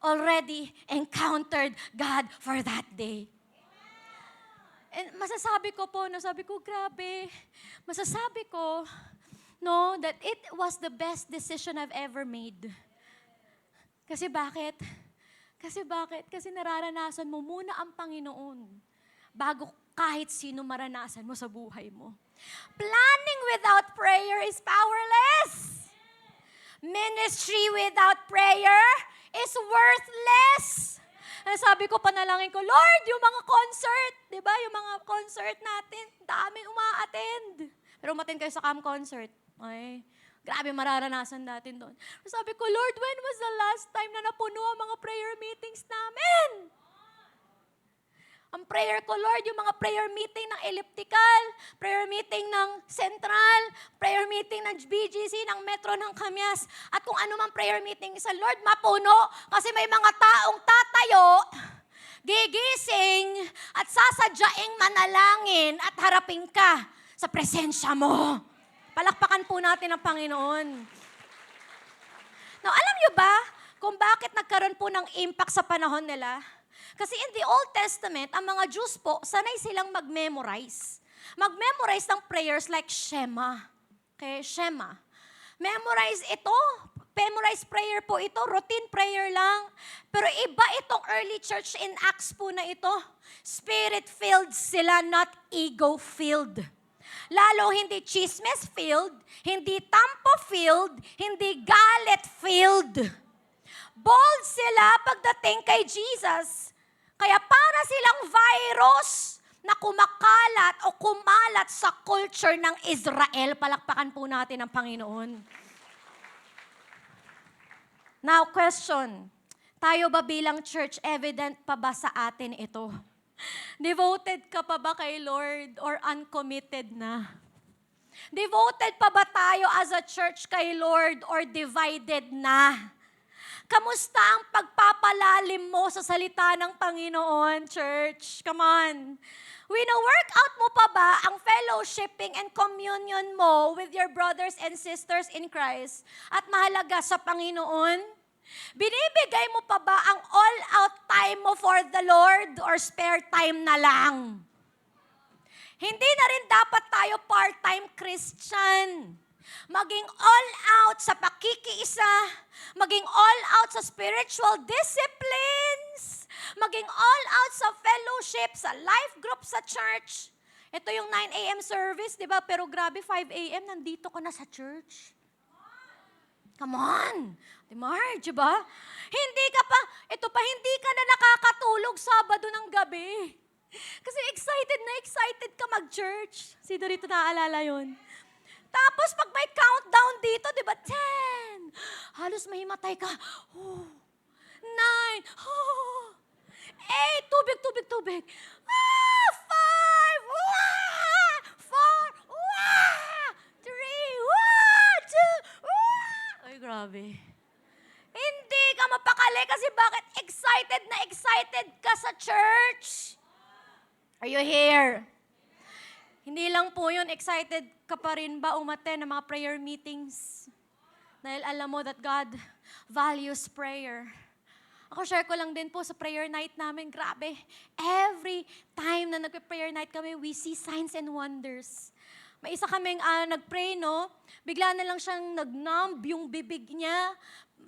already encountered God for that day. And masasabi ko po, grabe, masasabi ko, that it was the best decision I've ever made. Kasi bakit? Kasi nararanasan mo muna ang Panginoon bago kahit sino maranasan mo sa buhay mo. Planning without prayer is powerless. Ministry without prayer is worthless. Sabi ko, panalangin ko, Lord, yung mga concert, di ba? Yung mga concert natin, daming uma-attend. Pero umattend kayo sa camp concert. Ay, grabe mararanasan natin doon. Sabi ko, Lord, when was the last time na napuno ang mga prayer meetings namin? Ang prayer ko, Lord, yung mga prayer meeting ng Elliptical, prayer meeting ng Central, prayer meeting ng BGC, ng Metro, ng Kamyas, at kung ano mang prayer meeting sa Lord, mapuno. Kasi may mga taong tatayo, gigising, at sasadyaing manalangin at harapin ka sa presensya mo. Palakpakan po natin ang Panginoon. Now, alam nyo ba kung bakit nagkaroon po ng impact sa panahon nila? Kasi in the Old Testament, ang mga Jews po, sanay silang mag-memorize. Mag-memorize ng prayers like Shema. Okay, Shema. Memorize ito. Memorize prayer po ito. Routine prayer lang. Pero iba itong early church in Acts po na ito. Spirit-filled sila, not ego-filled. Lalo hindi chismes-filled, hindi tampo-filled, hindi galit-filled. Bold sila pagdating kay Jesus. Kaya para silang virus na kumakalat o kumalat sa culture ng Israel. Palakpakan po natin ang Panginoon. Now, question. Tayo ba bilang church, evident pa ba sa atin ito? Devoted ka pa ba kay Lord or uncommitted na? Devoted pa ba tayo as a church kay Lord or divided na? Kamusta ang pagpapalalim mo sa salita ng Panginoon, church? Come on. Wino-workout mo pa ba ang fellowshipping and communion mo with your brothers and sisters in Christ at mahalaga sa Panginoon? Binibigay mo pa ba ang all-out time mo for the Lord or spare time na lang? Hindi na rin dapat tayo part-time Christian. Maging all out sa pakikiisa, maging all out sa spiritual disciplines, maging all out sa fellowship, sa life group sa church. Ito yung 9 a.m. service, di ba? Pero grabe, 5 a.m. nandito ka na sa church. Come on! Di Marge, ba? Hindi ka na nakakatulog Sabado ng gabi. Kasi excited ka mag-church. Sino rito naaalala yun? Tapos pag may countdown dito, di ba? 10. Halos mahimatay ka. 9. 8. Tubig, tubig, tubig. 5. 4. 3. 2. Ay, grabe. Hindi ka mapakali kasi bakit excited ka sa church? Are you here? Hindi lang po yun, excited ka pa rin ba umattend ng mga prayer meetings? Dahil alam mo that God values prayer. Ako share ko lang din po sa prayer night namin, grabe. Every time na nagpe-prayer night kami, we see signs and wonders. May isa kaming nag-pray, no? Bigla na lang siyang nag-numb yung bibig niya.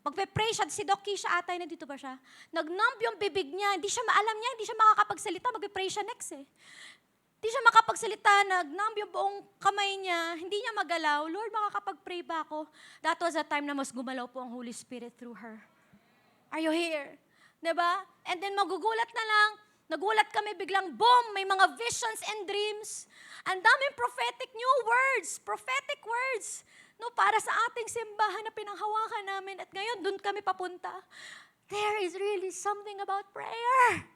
Magpe-pray siya, si Doc Keisha atay, nandito ba siya? Nag-numb yung bibig niya, hindi siya maalam niya, hindi siya makakapagsalita, magpe-pray siya next eh. Hindi siya makapagsalita, nag-numb yung buong kamay niya, hindi niya magalaw. Lord, makakapag-pray ba ako? That was the time na mas gumalaw po ang Holy Spirit through her. Are you here? Diba? And then magugulat na lang, nagulat kami biglang, boom, may mga visions and dreams. Ang daming prophetic words. No, para sa ating simbahan na pinanghawakan namin at ngayon doon kami papunta. There is really something about prayer.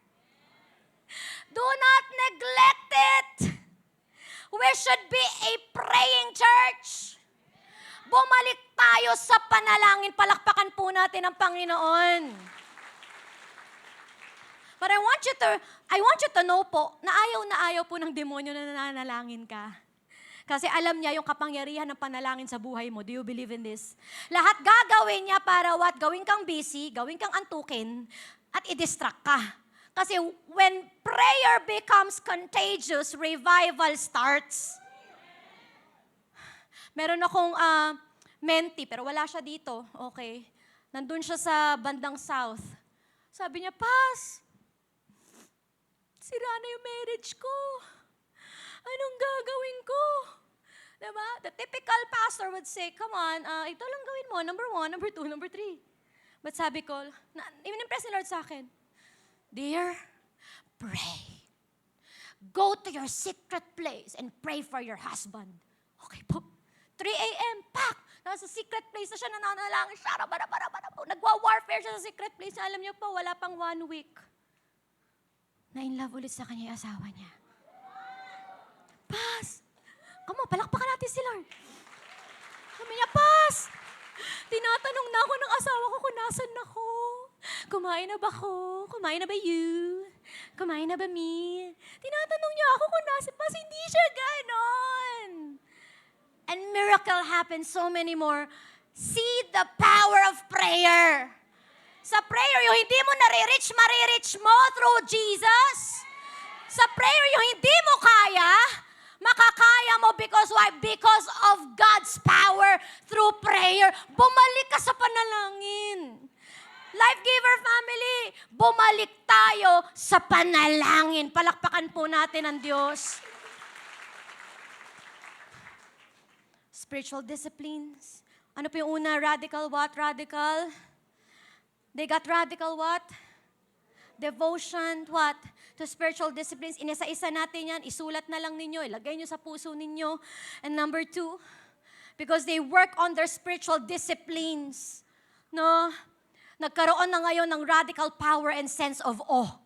Do not neglect it. We should be a praying church. Bumalik tayo sa panalangin. Palakpakan po natin ang Panginoon. But I want you to know po na ayaw po ng demonyo na nananalangin ka. Kasi alam niya yung kapangyarihan ng panalangin sa buhay mo. Do you believe in this? Lahat gagawin niya para what? Gawin kang busy, gawin kang antukin, at i-distract ka. Kasi when prayer becomes contagious, revival starts. Meron akong mentee, pero wala siya dito. Okay. Nandun siya sa bandang south. Sabi niya, Pas, sira na yung marriage ko. Anong gagawin ko? Diba? The typical pastor would say, come on, ito lang gawin mo. Number 1, number 2, number 3. But sabi ko, in-impress ni Lord sa akin, dear, pray. Go to your secret place and pray for your husband. Okay po. 3 a.m., pak! Nasa secret place na siya, nananalangin siya, nagwa-warfare siya sa secret place. Alam niyo po, wala pang 1 week. Na-in-love ulit sa kanya yung asawa niya. Pas! Come on, palakpakan natin si Lord. Sabi niya, Pas! Tinatanong na ako ng asawa ko kung nasan ako. Kumain na ba ako? Kumain na ba you? Kumain na ba me? Tinatanong niya ako kung nasan. Pas, hindi siya ganon. And miracle happens, so many more. See the power of prayer. Sa prayer, yung hindi mo marireach mo through Jesus. Sa prayer, yung hindi mo kaya, makakaya mo because why? Because of God's power through prayer. Bumalik ka sa panalangin. Life Giver family, bumalik tayo sa panalangin. Palakpakan po natin ang Diyos. Spiritual disciplines. Ano po yung una? Radical what? Radical? They got radical what? Devotion, what? To spiritual disciplines. Inisa-isa natin yan. Isulat na lang ninyo. Ilagay nyo sa puso ninyo. And number 2, because they work on their spiritual disciplines. No? Nagkaroon na ngayon ng radical power and sense of awe.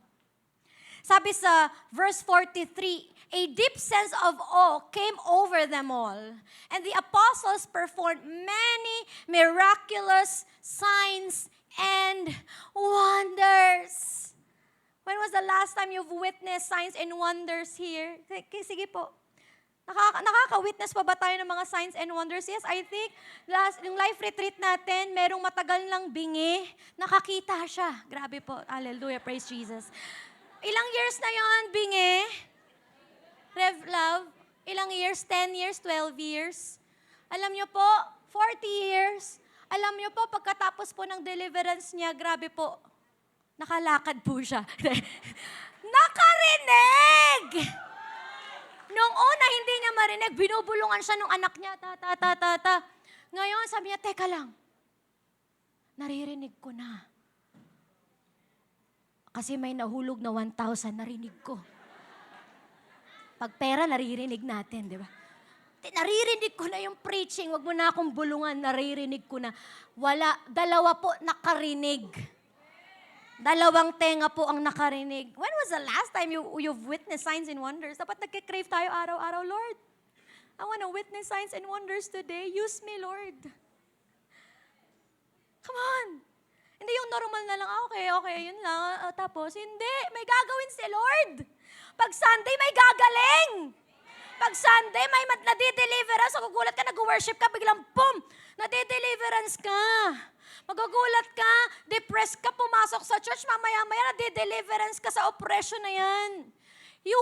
Sabi sa verse 43, a deep sense of awe came over them all. And the apostles performed many miraculous signs and wonders. When was the last time you've witnessed signs and wonders here? Sige po. Nakaka-witness pa ba tayo ng mga signs and wonders? Yes, I think yung life retreat natin, merong matagal lang bingi, nakakita siya. Grabe po. Hallelujah. Praise Jesus. Ilang years na yon bingi? Rev Love? Ilang years? 10 years? 12 years? Alam niyo po, 40 years. Alam niyo po, pagkatapos po ng deliverance niya, grabe po, nakalakad po siya. Nakarinig! Nung una, hindi niya marinig. Binubulungan siya nung anak niya. Ta. Ngayon, sabi niya, teka lang. Naririnig ko na. Kasi may nahulog na 1,000, narinig ko. Pag pera, naririnig natin, di ba? naririnig ko na yung preaching, wag mo na akong bulungan, naririnig ko na. Dalawa po nakarinig. Dalawang tenga po ang nakarinig. When was the last time you've witnessed signs and wonders? Dapat nagkikrave tayo araw-araw, Lord. I want to witness signs and wonders today. Use me, Lord. Come on. Hindi yung normal na lang, okay, yun lang. Tapos, hindi. May gagawin si Lord. Pag Sunday, may gagaling. Pag Sunday, may nadideliverance. Magugulat ka, nag-worship ka, biglang boom! Nadideliverance ka. Magugulat ka, depressed ka, pumasok sa church, mamaya-maya, nadideliverance ka sa oppression na yan. You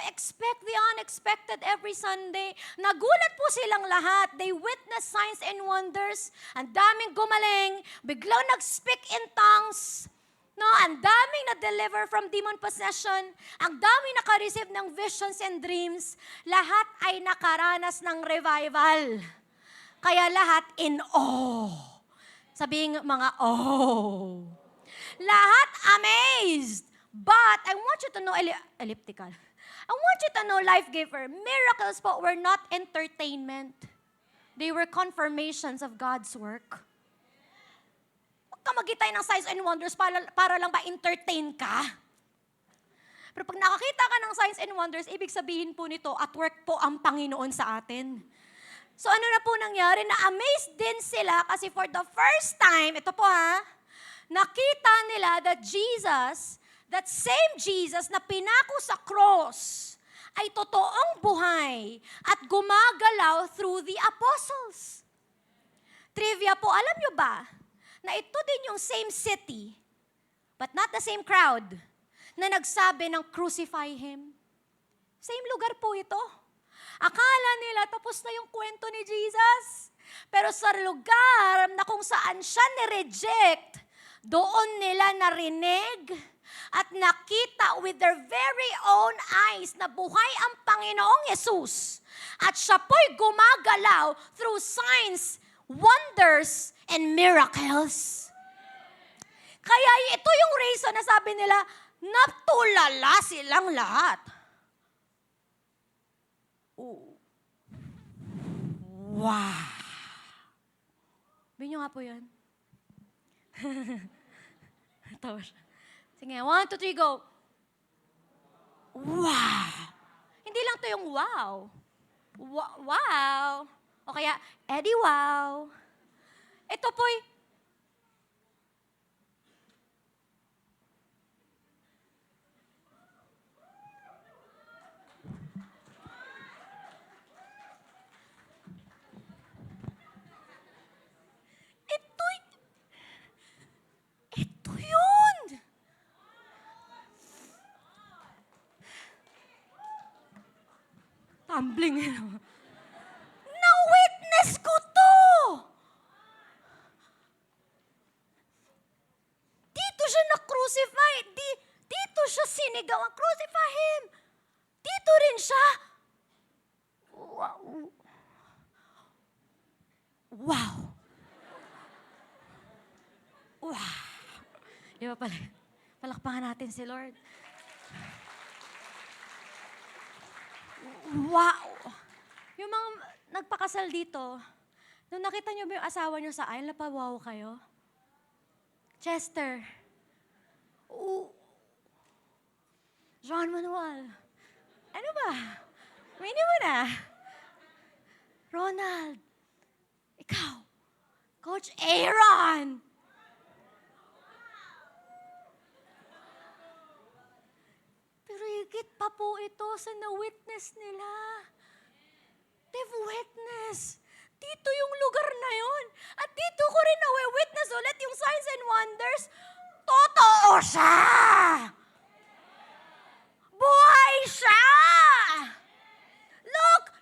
expect the unexpected every Sunday. Nagulat po silang lahat. They witnessed signs and wonders. Ang daming gumaling. Biglang nag-speak in tongues. No, ang daming na-deliver from demon possession. Ang daming naka-receive ng visions and dreams. Lahat ay nakaranas ng revival. Kaya lahat in awe. Sabihin mga awe. Lahat amazed. But I want you to know, elliptical. I want you to know, Life Giver, miracles po were not entertainment. They were confirmations of God's work. Huwag ka maghintay ng signs and wonders para lang ba entertain ka. Pero pag nakakita ka ng signs and wonders, ibig sabihin po nito, at work po ang Panginoon sa atin. So ano na po nangyari? Na-amazed din sila kasi for the first time, ito po nakita nila that Jesus, that same Jesus na pinako sa cross ay totoong buhay at gumagalaw through the apostles. Trivia po, alam nyo ba na ito din yung same city, but not the same crowd, na nagsabi ng crucify Him? Same lugar po ito. Akala nila tapos na yung kwento ni Jesus. Pero sa lugar na kung saan siya nireject, doon nila narinig at nakita with their very own eyes na buhay ang Panginoong Yesus. At siya po'y gumagalaw through signs, wonders, and miracles. Kaya ito yung reason na sabi nila, natulala silang lahat. Wow! Binyo nga po yan. Tawa siya. Sige, 1, 2, 3, go. Wow! Hindi lang to yung wow. Wow! O kaya, Eddie, wow. Ito po'y, ito yun! Tumbling. Na-witness ko to! Dito siya na-crucify. Dito siya sinigaw. Crucify Him. Dito rin siya. Wow. Wow. Wow. Di ba pala? Palakpakan natin si Lord. Wow! Yung mga nagpakasal dito, nung nakita niyo ba yung asawa niyo sa aisle, napawaw kayo? Chester. John Manuel. Ano ba? Mini mo na. Ronald. Ikaw. Coach Aaron. Pero higit pa po ito sa na-witness nila. They've witnessed. Dito yung lugar na yun. At dito ko rin na-witness ulit yung signs and wonders. Totoo siya! Buhay siya!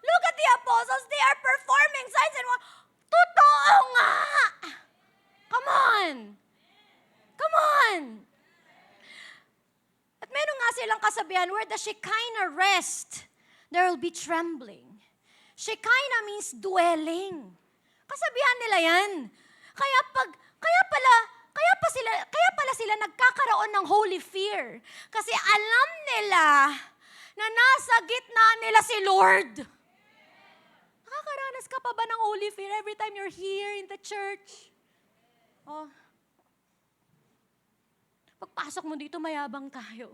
Look at the apostles. They are performing signs and wonders. Totoo nga! Come on! Come on! At meron nga silang kasabihan, where the Shekinah rest, there will be trembling. Shekinah means dwelling. Kasabihan nila yan. Kaya pala sila nagkakaroon ng holy fear. Kasi alam nila na nasa gitna nila si Lord. Nakakaranas ka pa ba ng holy fear every time you're here in the church? Oh. Pagpasok mo dito, mayabang tayo.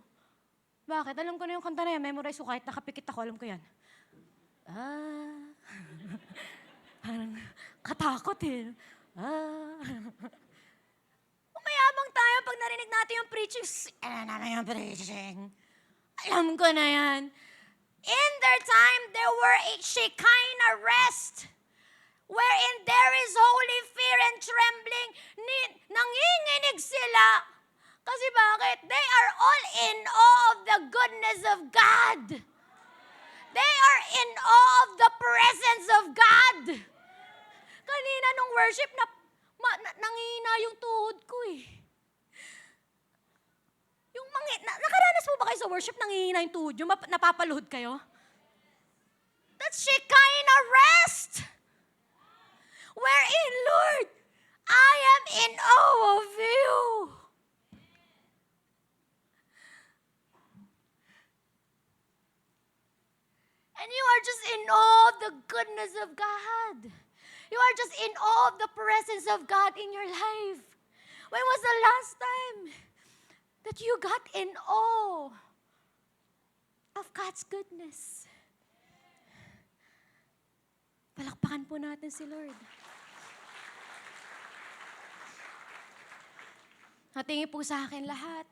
Bakit? Alam ko na yung kanta na yan. Memorize ko kahit nakapikit ako. Alam ko yan. Parang katakot eh. Mayabang tayo pag narinig natin yung preaching. Yung preaching. Alam ko na yan. In their time, there were a Shekinah rest wherein there is holy fear and trembling. Nanginginig sila. Kasi bakit? They are all in awe of the goodness of God. They are in awe of the presence of God. Kanina nung worship, nangihina yung tuhod ko eh. Nakaranas mo ba kayo sa worship, nangihina yung tuhod nyo? Napapaluhod kayo? That's Shekinah rest. Wherein, Lord, I am in awe of you. And you are just in awe of the goodness of God. You are just in awe of the presence of God in your life. When was the last time that you got in awe of God's goodness? Palakpakan po natin si Lord. Natingin po sa akin lahat.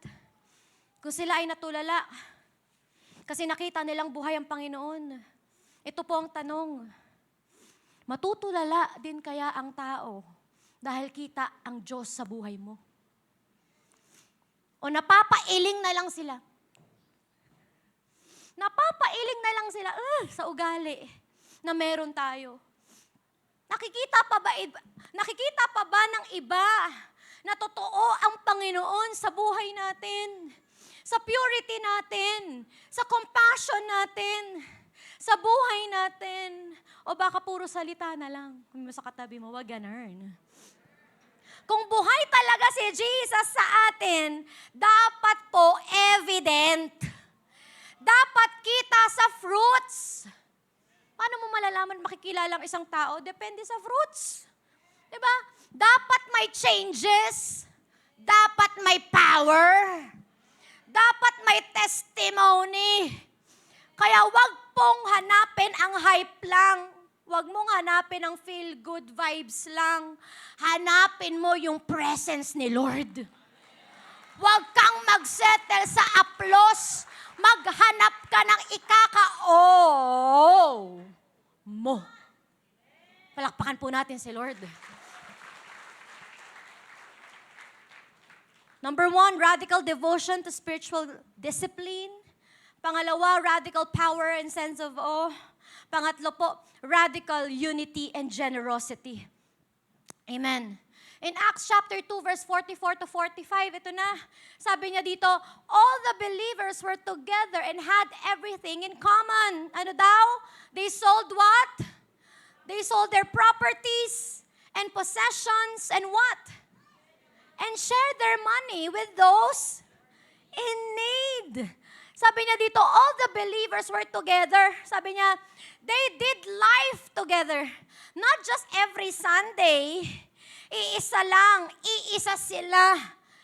Kung sila ay natulala, kasi nakita nilang buhay ang Panginoon. Ito po ang tanong. Matutulala din kaya ang tao dahil kita ang Diyos sa buhay mo? O napapailing na lang sila? Napapailing na lang sila sa ugali na meron tayo. Nakikita pa ba ng iba na totoo ang Panginoon sa buhay natin? Sa purity natin, sa compassion natin, sa buhay natin, o baka puro salita na lang. Kung mo sa katabi mo, wag ganun. Kung buhay talaga si Jesus sa atin, dapat po evident. Dapat kita sa fruits. Paano mo malalaman, makikilala ang isang tao? Depende sa fruits. Diba? Dapat may changes. Dapat may power. Dapat may testimony. Kaya wag pong hanapin ang hype lang. Wag mong hanapin ang feel-good vibes lang. Hanapin mo yung presence ni Lord. Wag kang magsettle sa applause. Maghanap ka ng ikaka-oh mo. Palakpakan po natin si Lord. Number 1, radical devotion to spiritual discipline. Pangalawa, radical power and sense of awe. Pangatlo po, radical unity and generosity. Amen. In Acts chapter 2, verse 44 to 45, ito na. Sabi niya dito, all the believers were together and had everything in common. Ano daw? They sold what? They sold their properties and possessions and what? And shared their money with those in need. Sabi niya dito, all the believers were together. Sabi niya, they did life together. Not just every Sunday. Iisa lang, iisa sila.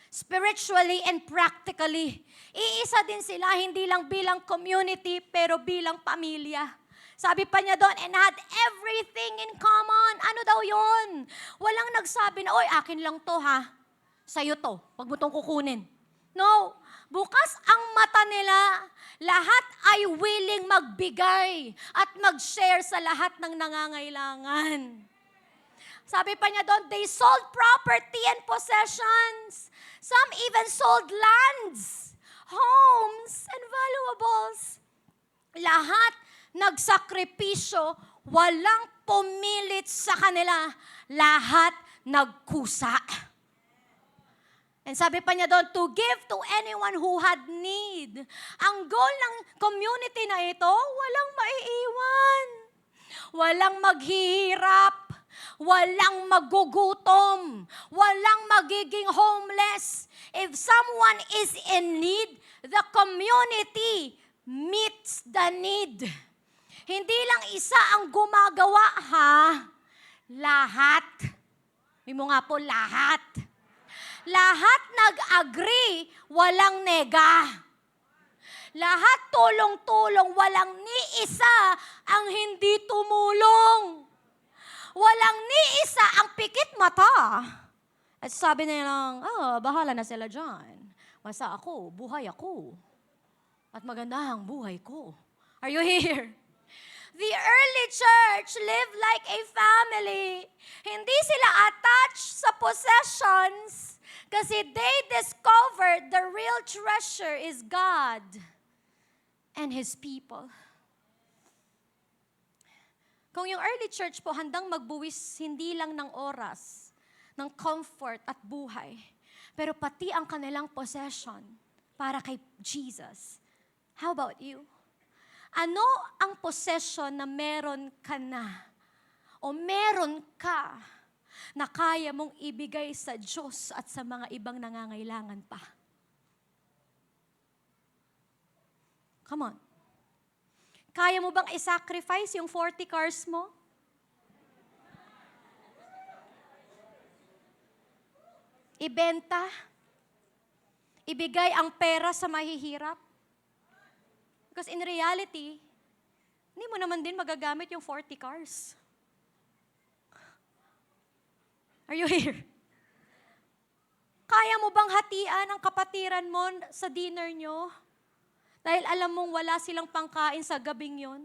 Spiritually and practically. Iisa din sila, hindi lang bilang community, pero bilang pamilya. Sabi pa niya doon, and had everything in common. Ano daw yon? Walang nagsabi na, oy, akin lang to ha. Sa'yo to, wag mo tong kukunin. No, bukas ang mata nila, lahat ay willing magbigay at mag-share sa lahat ng nangangailangan. Sabi pa niya doon, they sold property and possessions. Some even sold lands, homes, and valuables. Lahat nagsakripisyo, walang pumilit sa kanila. Lahat nagkusa. And sabi pa niya doon, to give to anyone who had need. Ang goal ng community na ito, walang maiiwan. Walang maghihirap. Walang magugutom. Walang magiging homeless. If someone is in need, the community meets the need. Hindi lang isa ang gumagawa, ha? Lahat. May mo nga po, lahat. Lahat nag-agree, walang nega. Lahat tulong-tulong, walang ni isa ang hindi tumulong. Walang ni isa ang pikit mata. At sabi nilang, bahala na sila dyan. Basta ako, buhay ako. At maganda ang buhay ko. Are you here? The early church lived like a family. Hindi sila attached sa possessions kasi they discovered the real treasure is God and His people. Kung yung early church po handang magbuwis hindi lang ng oras, ng comfort at buhay, pero pati ang kanilang possession para kay Jesus. How about you? Ano ang possession na meron ka na o meron ka na kaya mong ibigay sa Diyos at sa mga ibang nangangailangan pa? Come on. Kaya mo bang i-sacrifice yung 40 cars mo? Ibenta? Ibigay ang pera sa mahihirap? Because in reality, hindi mo naman din magagamit yung 40 cars. Are you here? Kaya mo bang hatian ang kapatiran mo sa dinner nyo? Dahil alam mong wala silang pangkain sa gabing yon?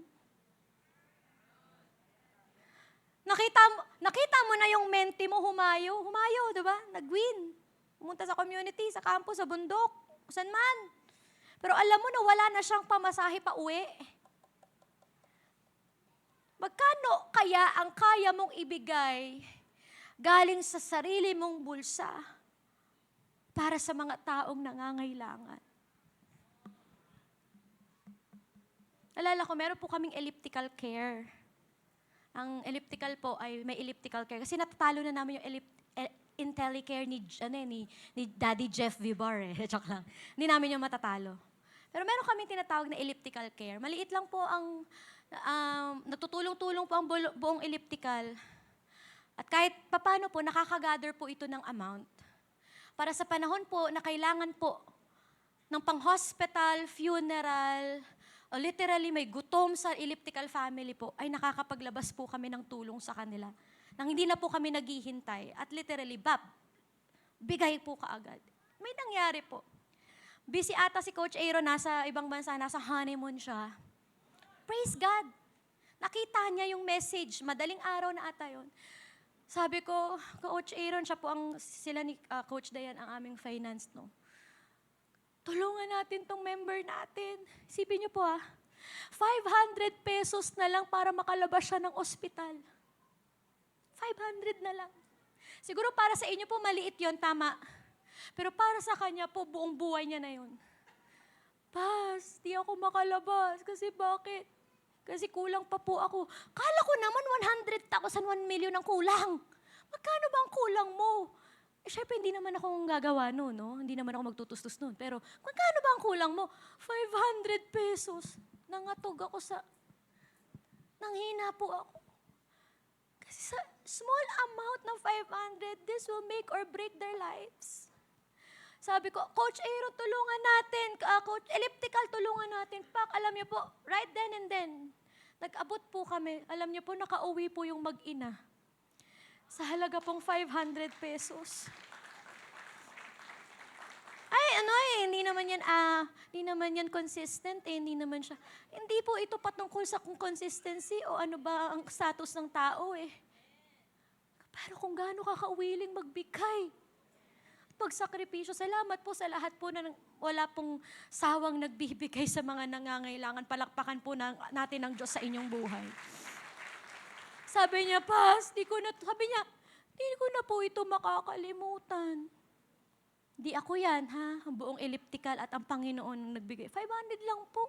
Nakita mo na yung menti mo humayo, diba? Nag-win. Pumunta sa community, sa campus, sa bundok, saan man. Pero alam mo na wala na siyang pamasahe pa uwi. Magkano kaya ang kaya mong ibigay galing sa sarili mong bulsa para sa mga taong nangangailangan? Alala ko, meron po kaming elliptical care. Ang elliptical po ay may elliptical care. Kasi natatalo na namin yung IntelliCare ni Daddy Jeff Vibar eh. Joke lang. Hindi namin yung matatalo. Pero meron kaming tinatawag na elliptical care. Maliit lang po ang, nagtutulong-tulong po ang buong elliptical. At kahit papano po, nakakagather po ito ng amount. Para sa panahon po na kailangan po ng pang-hospital, funeral, o literally may gutom sa elliptical family po, ay nakakapaglabas po kami ng tulong sa kanila. Nang hindi na po kami naghihintay. At literally, bigay po kaagad. May nangyari po. Busy ata si Coach Aaron, nasa ibang bansa, nasa honeymoon siya. Praise God. Nakita niya yung message, madaling araw na ata yun. Sabi ko, Coach Aaron, siya po sila ni Coach Dayan ang aming finance, no? Tulungan natin tong member natin. Isipin niyo po 500 pesos na lang para makalabas siya ng ospital. 500 na lang. Siguro para sa inyo po maliit yon, tama. Pero para sa kanya po, buong buhay niya na yun. Pas, di ako makalabas. Kasi bakit? Kasi kulang pa po ako. Kala ko naman 100,000, 1 million ang kulang. Magkano ba ang kulang mo? Siyempre, hindi naman ako gagawa noon, no? Hindi naman ako magtutustos noon. Pero, magkano ba ang kulang mo? 500 pesos. Nangatog ako nanghina po ako. Kasi sa small amount ng 500, this will make or break their lives. Sabi ko, Coach Aaron, tulungan natin. Coach Elliptical, tulungan natin. Pak, alam niyo po, right then and then, nag-abot po kami. Alam niyo po, nakauwi po yung mag-ina. Sa halaga pong 500 pesos. Hindi naman yan consistent hindi naman siya. Hindi po ito patungkol sa kung consistency o ano ba ang status ng tao Pero kung gaano kakauwiling magbigay. Pagsakripisyo, salamat po sa lahat po na wala pong sawang nagbibigay sa mga nangangailangan. Palakpakan po natin ang Diyos sa inyong buhay. Sabi niya, di ko na po ito makakalimutan. Di ako yan, Ang buong elliptical at ang Panginoon nagbigay. 500 lang po.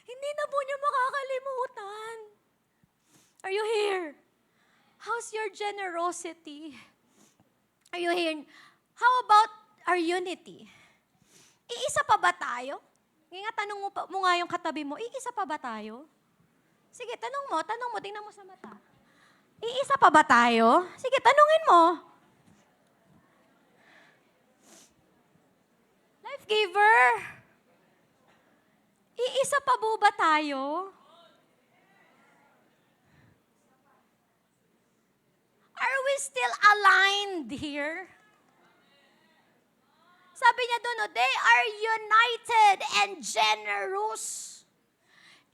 Hindi na po niya makakalimutan. Are you here? How's your generosity? Are you here? How about our unity? Iisa pa ba tayo? Tanong mo nga yung katabi mo, iisa pa ba tayo? Sige, tanong mo, tingnan mo sa mata. Iisa pa ba tayo? Sige, tanungin mo. Life giver, iisa pa ba tayo? Are we still aligned here? Sabi niya doon, they are united and generous.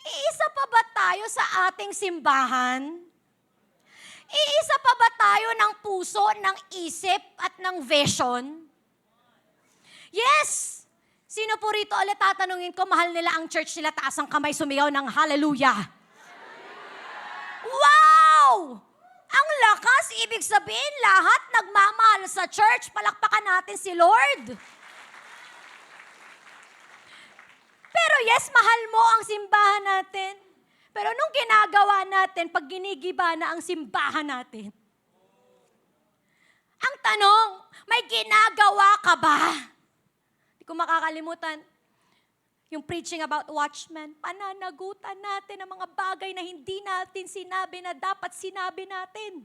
Iisa pa ba tayo sa ating simbahan? Iisa pa ba tayo ng puso, ng isip, at ng vision? Yes! Sino po rito ulit tatanungin ko, mahal nila ang church nila, taas ang kamay, sumigaw ng hallelujah. Wow! Ang lakas, ibig sabihin, lahat nagmamahal sa church, palakpakan natin si Lord. Pero yes, mahal mo ang simbahan natin. Pero nung ginagawa natin, pag ginigiba na ang simbahan natin, ang tanong, may ginagawa ka ba? Hindi ko makakalimutan, yung preaching about watchmen, pananagutan natin ang mga bagay na hindi natin sinabi na dapat sinabi natin.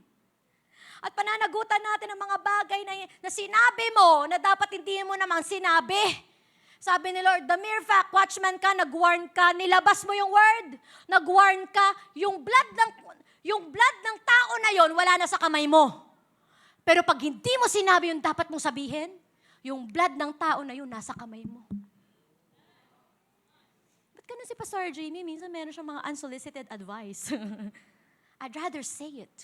At pananagutan natin ang mga bagay na sinabi mo na dapat hindi mo namang sinabi. Sabi ni Lord, the mere fact, watchman ka, nag-warn ka, nilabas mo yung word, nag-warn ka, yung blood ng tao na yon wala na sa kamay mo. Pero pag hindi mo sinabi yung dapat mong sabihin, yung blood ng tao na yun nasa kamay mo. Ba't ganun si Pastor Jamie? Minsan meron siyang mga unsolicited advice. I'd rather say it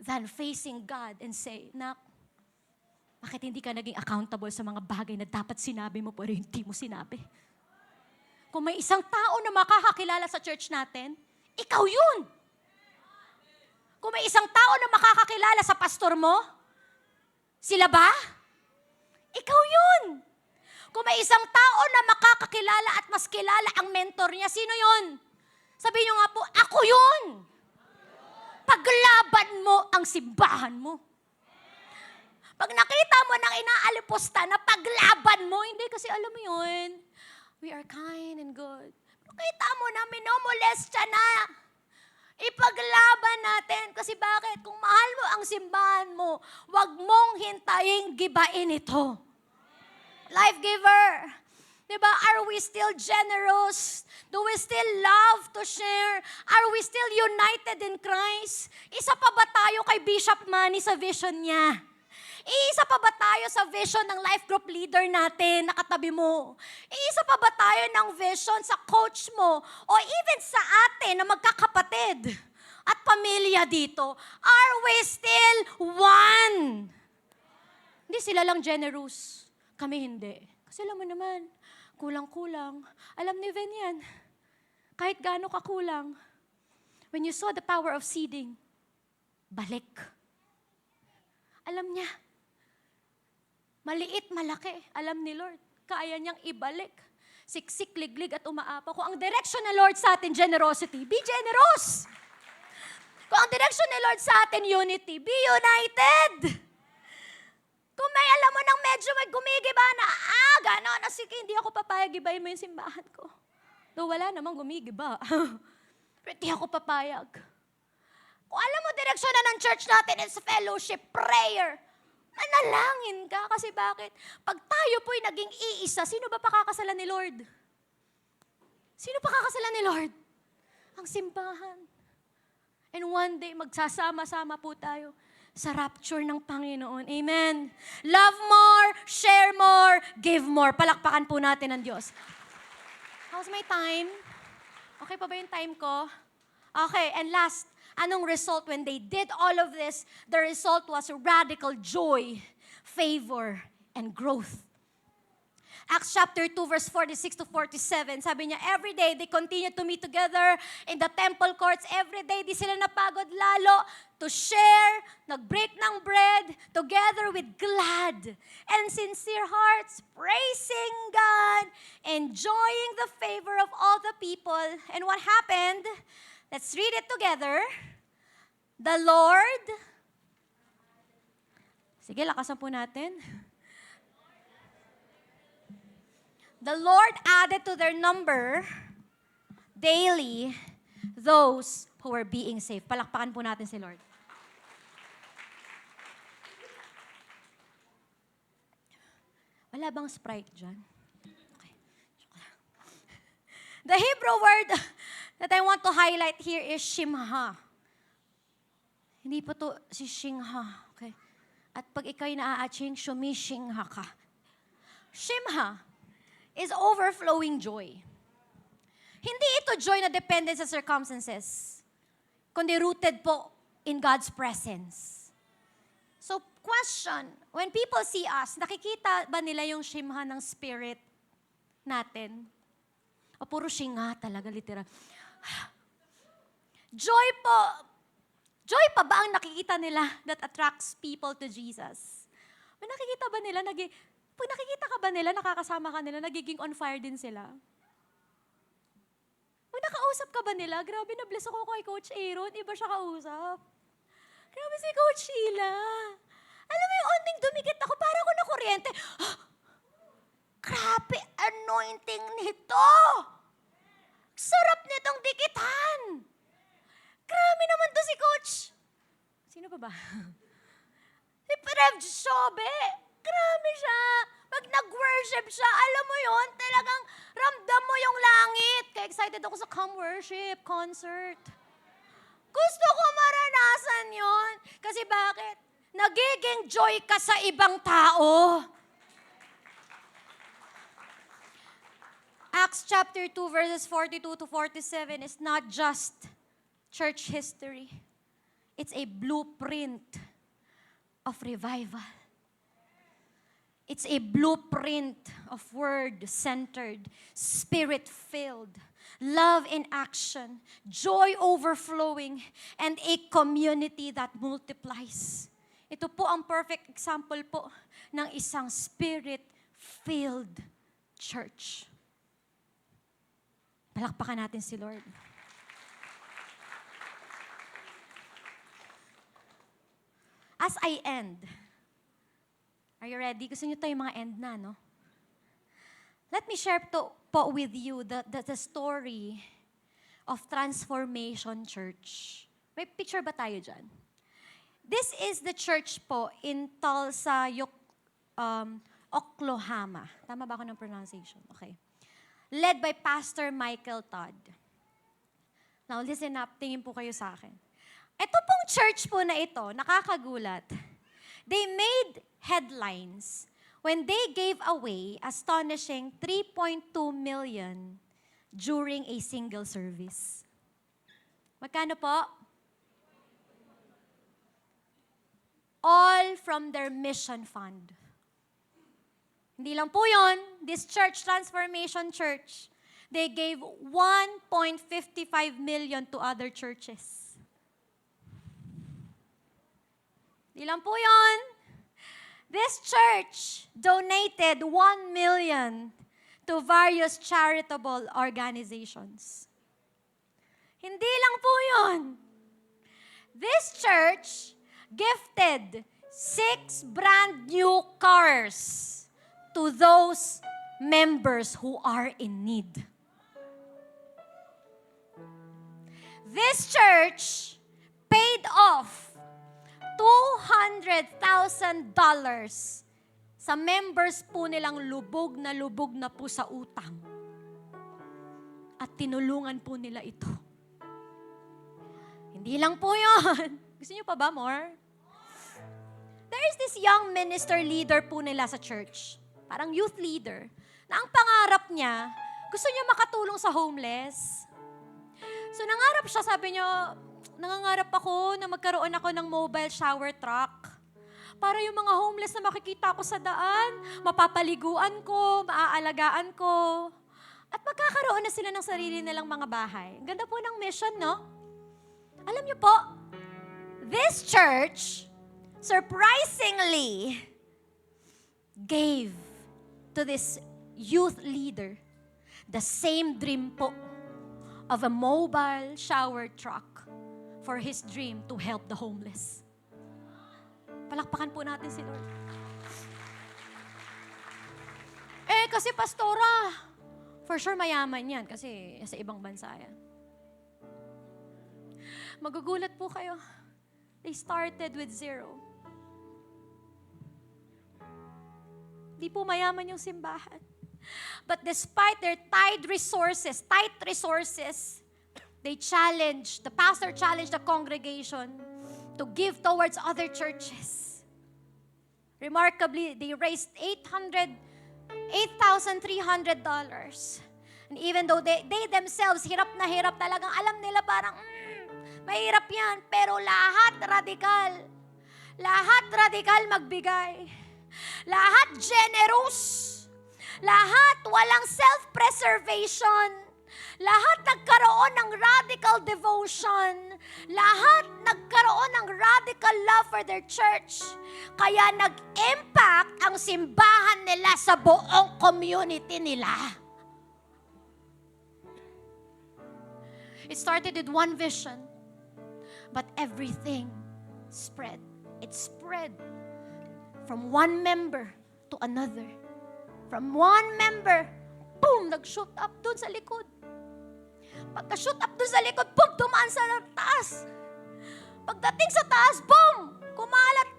than facing God and say, Nak, bakit hindi ka naging accountable sa mga bagay na dapat sinabi mo pero hindi mo sinabi? Kung may isang tao na makakakilala sa church natin, ikaw yun. Kung may isang tao na makakakilala sa pastor mo, sila ba? Ikaw yun. Kung may isang tao na makakakilala at mas kilala ang mentor niya, sino yun? Sabihin niyo nga po, ako yun. Paglaban mo ang simbahan mo. Pag nakita mo nang inaalipusta na paglaban mo, hindi kasi alam mo yun, we are kind and good. Nakita mo na minomolestya na. Ipaglaban natin. Kasi bakit? Kung mahal mo ang simbahan mo, wag mong hintayin gibain ito. Life giver. Diba? Are we still generous? Do we still love to share? Are we still united in Christ? Isa pa ba tayo kay Bishop Manny sa vision niya? Iisa pa ba tayo sa vision ng life group leader natin, nakatabi mo? Iisa pa ba tayo ng vision sa coach mo? O even sa atin na magkakapatid at pamilya dito? Are we still one? Hindi sila lang generous. Kami hindi. Kasi alam mo naman, kulang-kulang. Alam ni Ven yan. Kahit gaano kakulang. When you saw the power of seeding, balik. Alam niya. Maliit, malaki. Alam ni Lord. Kaya niyang ibalik. Siksik, liglig at umaapaw. Kung ang direction ni Lord sa atin, generosity, be generous. Kung ang direction ni Lord sa atin, unity, be united. Kung may alam mo nang medyo may gumigiba na, gano'n, sige, hindi ako papayag, gibayin mo yung simbahan ko. Though wala namang gumigiba. Pero hindi ako papayag. Kung alam mo, direksyon na ng church natin is fellowship, prayer. Manalangin ka. Kasi bakit? Pag tayo po'y naging iisa, sino ba pakakasalan ni Lord? Sino pakakasalan ni Lord? Ang simbahan. And one day, magsasama-sama po tayo sa rapture ng Panginoon. Amen. Love more, share more, give more. Palakpakan po natin ang Diyos. How's my time? Okay pa ba yung time ko? Okay, and last, anong result when they did all of this? The result was radical joy, favor, and growth. Acts chapter 2, verse 46 to 47, sabi niya, every day they continued to meet together in the temple courts. Every day, di sila napagod lalo to share, nag-break ng bread, together with glad and sincere hearts, praising God, enjoying the favor of all the people. And what happened? Let's read it together. The Lord, sige, lakasan po natin. the Lord added to their number daily those who were being saved. Palakpakan po natin si Lord. Wala bang Sprite dyan? Okay. The Hebrew word that I want to highlight here is shimha. Hindi po to si shingha. Okay? At pag ikaw'y naa-aching, shumishingha ka. Shimha is overflowing joy. Hindi ito joy na dependent sa circumstances, kundi rooted po in God's presence. So, question, when people see us, nakikita ba nila yung shimha ng spirit natin? O puro shinga talaga, literal. Joy po. Joy pa ba ang nakikita nila that attracts people to Jesus? May nakikita ba nila, pag nakikita ka ba nila, nakakasama ka nila, nagiging on fire din sila? Pag nakausap ka ba nila, grabe na-bless ako kay Coach Aaron, iba siya kausap. Grabe si Coach Sheila. Alam mo yung onting dumikit ako, para ako na kuryente. Grabe, anointing nito! Sarap nitong dikitan! Grabe naman to si Coach. Sino pa ba? Si Rev Shobe. Grabe siya. Pag nag-worship siya, alam mo yon, talagang ramdam mo yung langit. Kaya excited ako sa Come Worship concert. Gusto ko maranasan yon. Kasi bakit? Nagiging joy ka sa ibang tao. Acts chapter 2 verses 42 to 47 is not just church history. It's a blueprint of revival. It's a blueprint of word-centered, spirit-filled, love in action, joy overflowing, and a community that multiplies. Ito po ang perfect example po ng isang spirit-filled church. Palakpakan natin si Lord. As I end, are you ready? Gusto niyo tayo yung mga end na, no? Let me share po with you the story of Transformation Church. May picture ba tayo dyan? This is the church po in Tulsa, Oklahoma. Tama ba ako ng pronunciation? Okay. Led by Pastor Michael Todd. Now listen up, tingin po kayo sa akin. Ito pong church po na ito, nakakagulat. They made headlines when they gave away astonishing 3.2 million during a single service. Magkano po? All from their mission fund. Hindi lang po yun, this church, Transformation Church, they gave 1.55 million to other churches. Hindi lang po yun. This church donated 1 million to various charitable organizations. Hindi lang po yun. This church gifted 6 brand new cars to those members who are in need. This church paid off $200,000 sa members po nilang lubog na po sa utang. At tinulungan po nila ito. Hindi lang po yun. Gusto niyo pa ba more? There is this young minister leader po nila sa church. Parang youth leader. Na ang pangarap niya, gusto niya makatulong sa homeless. So nangarap siya, sabi niya, nangangarap ako na magkaroon ako ng mobile shower truck. Para yung mga homeless na makikita ko sa daan, mapapaliguan ko, maaalagaan ko. At magkakaroon na sila ng sarili nilang mga bahay. Ganda po ng mission, no? Alam niyo po, this church, surprisingly, gave to this youth leader the same dream po of a mobile shower truck for his dream to help the homeless. Palakpakan po natin si Lord. kasi pastora. For sure mayaman yan kasi sa ibang bansa yan. Magugulat po kayo. They started with 0. Di po mayaman yung simbahan. But despite their tight resources, the pastor challenged the congregation to give towards other churches. Remarkably, they raised $8,300. And even though they themselves, hirap na hirap talagang, alam nila parang, mahirap yan. Pero lahat radikal magbigay. Lahat generous. Lahat walang self-preservation. Lahat nagkaroon ng radical devotion. Lahat nagkaroon ng radical love for their church. Kaya nag-impact ang simbahan nila sa buong community nila. It started with one vision, but everything spread. It spread from one member to another. From one member, boom, nag-shoot up dun sa likod. Pagka-shoot up dun sa likod, boom, dumaan sa taas. Pagdating sa taas, boom, kumalat.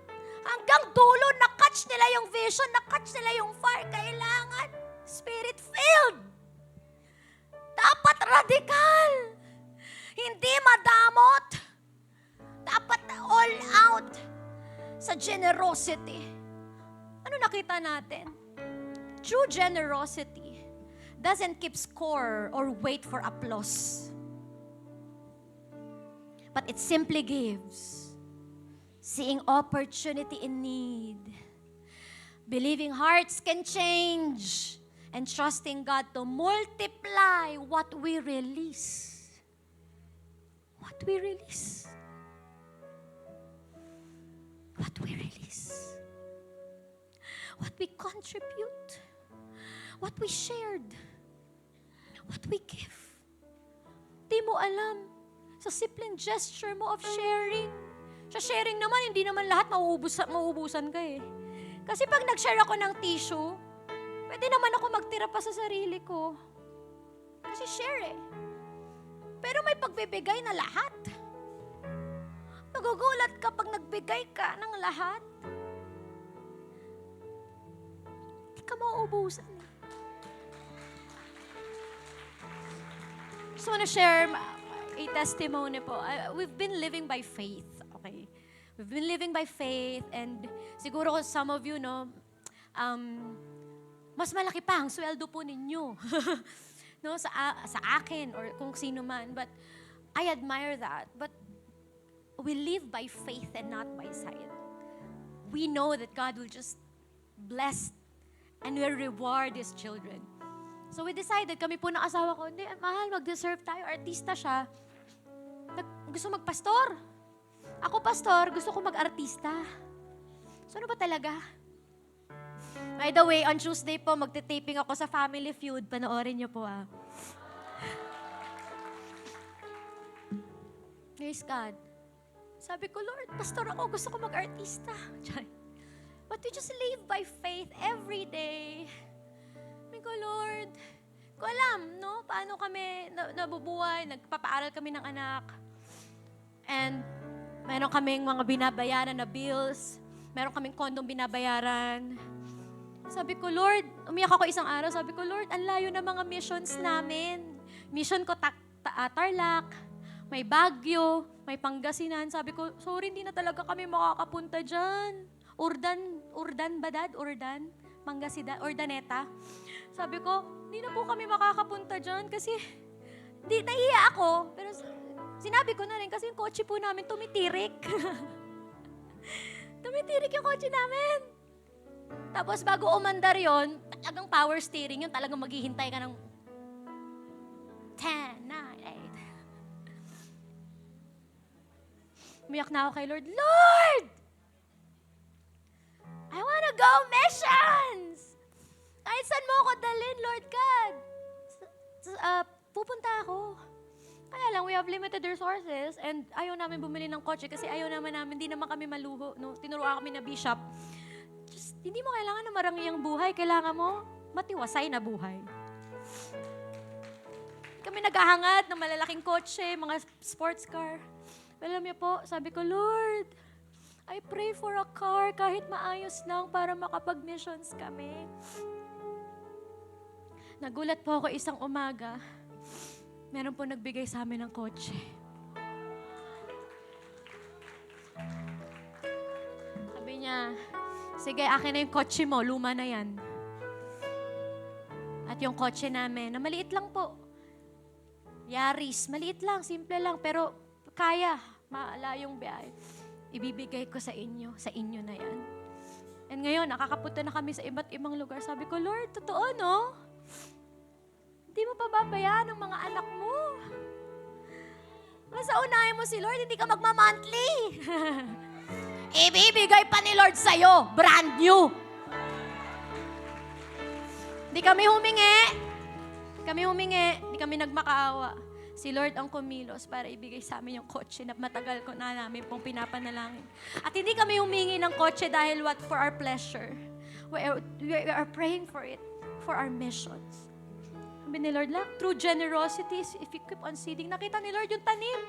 Hanggang dulo, na-catch nila yung vision, na-catch nila yung fire. Kailangan spirit-filled. Dapat radikal. Hindi madamot. Dapat all out sa generosity. Ano nakita natin? True generosity doesn't keep score or wait for applause. But it simply gives. Seeing opportunity in need. Believing hearts can change. And trusting God to multiply what we release. What we release. What we release. What we contribute. What we shared. What we give. Di mo alam. Sa simpleng gesture mo of sharing. Sa sharing naman, hindi naman lahat mauubusan ka eh. Kasi pag nag-share ako ng tissue, pwede naman ako magtira pa sa sarili ko. Kasi share eh. Pero may pagbibigay na lahat. Magugulat ka pag nagbigay ka ng lahat. Hindi ka mauubusan. Just want to share a testimony po. We've been living by faith. Okay? We've been living by faith and siguro some of you, no, mas malaki pa ang sweldo po ninyo. No, sa akin or kung sino man. But I admire that. But we live by faith and not by sight. We know that God will just bless and will reward His children. So we decided, kami po ng asawa ko, hindi, mahal, mag-deserve tayo. Artista siya. Gusto magpastor. Ako pastor, gusto ko mag-artista. So ano ba talaga? By the way, on Tuesday po, magte-taping ako sa Family Feud. Panoorin niyo po ah. Praise God. Sabi ko, Lord, pastor ako, gusto ko mag-artista. But we just live by faith every day. Sabi ko, Lord, ko alam, no? Paano kami nabubuhay, nagpapaaral kami ng anak. And meron kaming mga binabayaran na bills. Meron kaming kondong binabayaran. Sabi ko, Lord, umiyak ako isang araw. Sabi ko, Lord, ang layo na mga missions namin. Mission ko Tarlac, may Baguio, may Pangasinan. Sabi ko, sorry, hindi na talaga kami makakapunta dyan. Urdan ba, Dad? Urdan? Pangasinan? Urdaneta? Sabi ko, hindi na po kami makakapunta dyan kasi di nahiya ako. Pero sinabi ko na rin kasi yung kotse po namin tumitirik. Tumitirik yung kotse namin. Tapos bago umandar yon, talagang power steering yun, talagang maghihintay ka ng 10, 9, 8. Umiyak na ako kay Lord, Lord! I wanna go missions! Kahit saan mo ako dalhin, Lord God. Pupunta ako. Kaya lang, we have limited resources and ayaw namin bumili ng kotse kasi ayaw naman namin, hindi naman kami maluho. No? Tinuruan kami na bishop. Just, hindi mo kailangan na marangiyang buhay. Kailangan mo matiwasay na buhay. Kami naghahangad ng malalaking kotse, mga sports car. Alam niyo po, sabi ko, Lord, I pray for a car kahit maayos lang para makapag-missions kami. Nagulat po ako isang umaga. Meron po nagbigay sa amin ng kotse. Sabi niya, sige, akin na yung kotse mo, luma na yan. At yung kotse namin, na maliit lang po. Yaris, maliit lang, simple lang, pero kaya, maalayong biyahe. Ibibigay ko sa inyo na yan. And ngayon, nakakapunta na kami sa iba't ibang lugar. Sabi ko, Lord, totoo, no? Hindi mo pa babayaan ang mga anak mo. Mas unahin mo si Lord, hindi ka magma-monthly. Ibibigay pa ni Lord sa'yo, brand new. Hindi kami humingi, hindi kami nagmakaawa. Si Lord ang kumilos para ibigay sa amin yung kotse na matagal ko na namin pong pinapanalangin. At hindi kami humingi ng kotse dahil for our pleasure. We are praying for it, for our missions. Sabi ni Lord lang, through generosity, if you keep on seeding, nakita ni Lord yung tanim.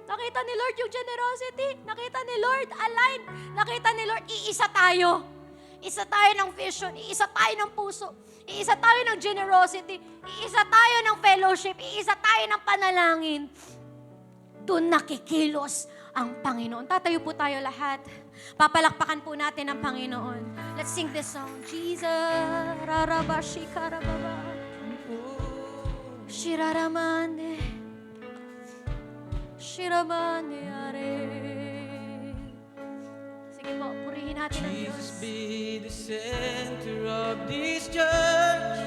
Nakita ni Lord yung generosity. Nakita ni Lord, align. Nakita ni Lord, iisa tayo. Isa tayo ng vision, iisa tayo ng puso, iisa tayo ng generosity, iisa tayo ng fellowship, iisa tayo ng panalangin. Doon nakikilos ang Panginoon. Tatayo po tayo lahat. Papalakpakan po natin ang Panginoon. Let's sing this song. Jesus, rarabashi karababa. Shiraramane. Shiramane are. Sige po, purihin natin ang Diyos. Jesus be the center of this church.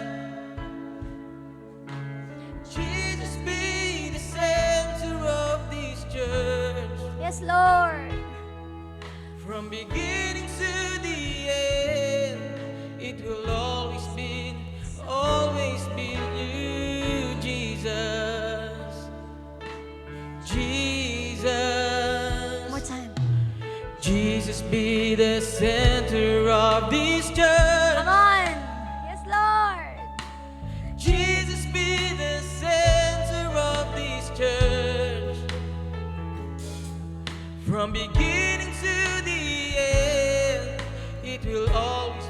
Jesus be the center of this church. Yes, Lord. From beginning to the end, it will always be you, Jesus. Jesus. One more time. Jesus be the center of this church. Come on. Yes, Lord. Jesus be the center of this church. From beginning to the end, it will always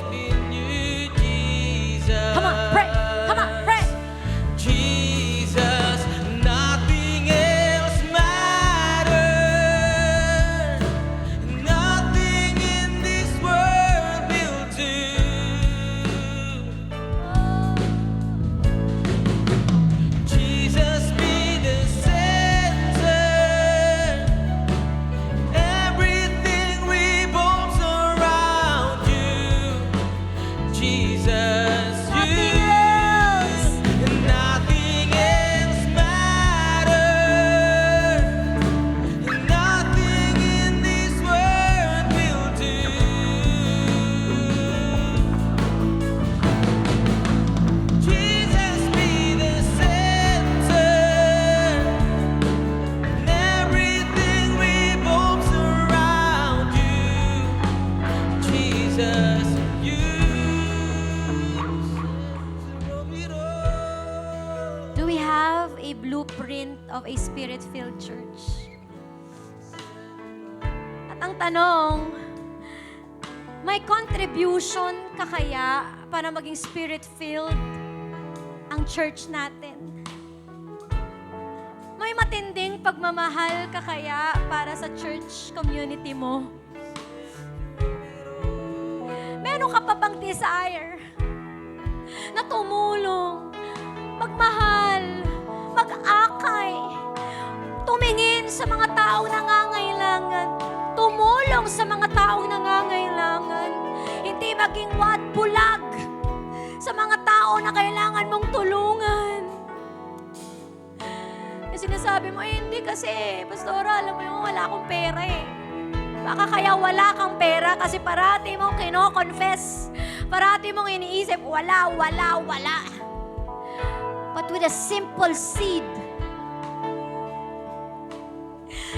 be you, Jesus. Come on, pray. Come on, pray. Jesus, nothing else matters. Nothing in this world will do. Jesus be the center. Everything revolves around you. Jesus, Nothing else. nothing else matters. Nothing in this world will do. Jesus be the center. Everything revolves around you. Jesus, you. Do we have a blueprint of a spirit-filled church? At ang tanong, may contribution ka kaya para maging spirit-filled ang church natin? May matinding pagmamahal ka kaya para sa church community mo? Meron ka pa bang desire na tumulong, magmahal, mag-akay, tumingin sa mga taong nangangailangan, tumulong sa mga taong nangangailangan, hindi maging bulag sa mga tao na kailangan mong tulungan. Eh, sinasabi mo, hindi kasi, Pastora, alam mo yung wala akong pera eh. Baka kaya wala kang pera kasi parati mong kino-confess. Parati mong iniisip, wala. But with a simple seed,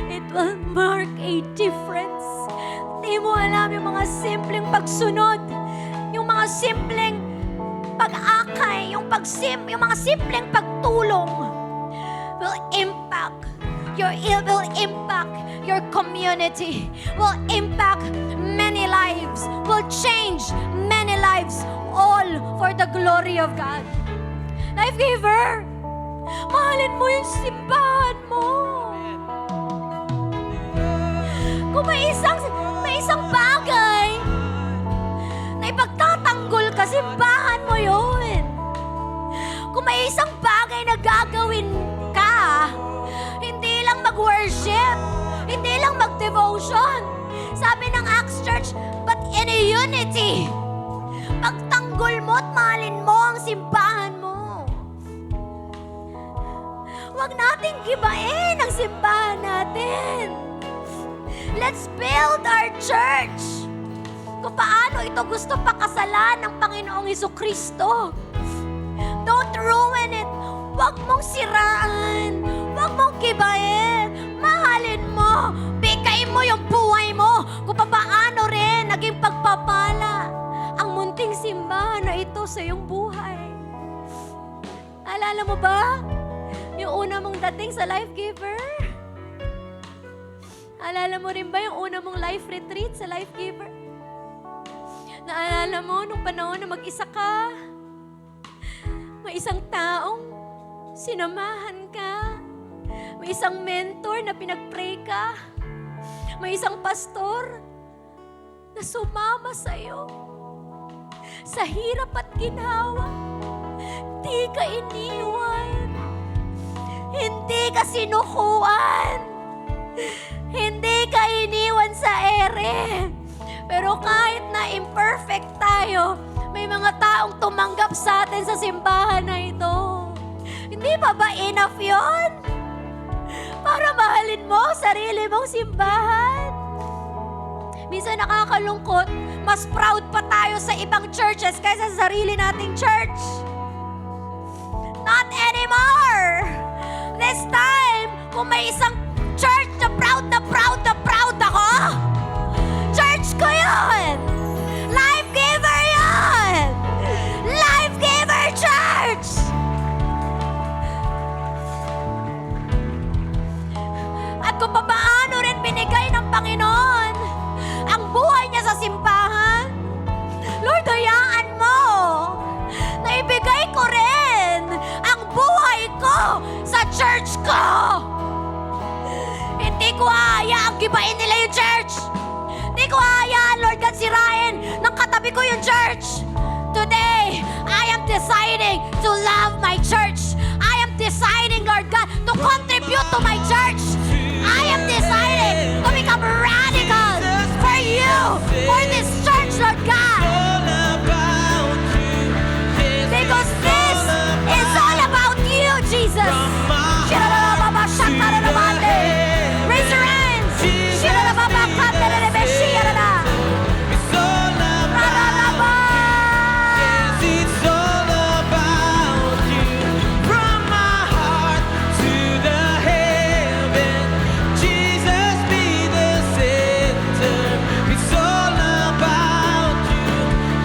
it will mark a difference. Hindi mo alam yung mga simpleng pagsunod, yung mga mga simpleng pag-akay, yung mga simpleng pagtulong will impact your community, will impact many lives, will change many lives, all for the glory of God. Life Giver, mahalin mo yung simbahan mo. Kung may isang bagay na ipagtatanggol ka, simbahan mo yun. Kung may isang bagay na gagawin ka, hindi lang mag-worship, hindi lang mag-devotion. Sabi ng Acts Church, but in a unity. Pagtanggol mo at mahalin mo ang simbahan mo. Huwag nating gibain ang simbahan natin. Let's build our church. Kung paano ito gusto pakasalan ng Panginoong Jesucristo. Don't ruin it. Huwag mong siraan. Huwag mong gibain. Mahalin mo. Bigay mo yung buhay mo. Kung paano rin naging pagpapala ang munting simbahan na ito sa iyong buhay. Alala mo ba? Yung una mong dating sa Life Giver? Alala mo rin ba yung una mong life retreat sa Life Giver? Naalala mo nung panahon na mag-isa ka? May isang taong sinamahan ka. May isang mentor na pinag-pray ka. May isang pastor na sumama sa'yo. Sa hirap at ginhawa, di ka iniwan. Hindi ka sinukuan. Hindi ka iniwan sa ere. Pero kahit na imperfect tayo, may mga taong tumanggap sa atin sa simbahan na ito. Hindi pa ba enough yun? Para mahalin mo sarili mong simbahan. Minsan nakakalungkot, mas proud pa tayo sa ibang churches kaysa sa sarili nating church. Not anymore! This time, kung may isang church na proud ako, church ko yun! Life Giver yun! Life Giver Church! At kung paano rin binigay ng Panginoon ang buhay niya sa simbahan, Lord, hayaan mo na ibigay ko rin ang buhay ko sa church ko. Hindi ko hayaang gibain nila yung church. Hindi ko hayaan, Lord God, sirain ng katabi ko yung church. Today, I am deciding to love my church. I am deciding, Lord God, to contribute to my church. I am deciding to become radical for you, for this church, Lord God. Because this is all about you, Jesus. Raise your hands. It's all about you. From my heart to the heaven, Jesus be the center. It's all about you.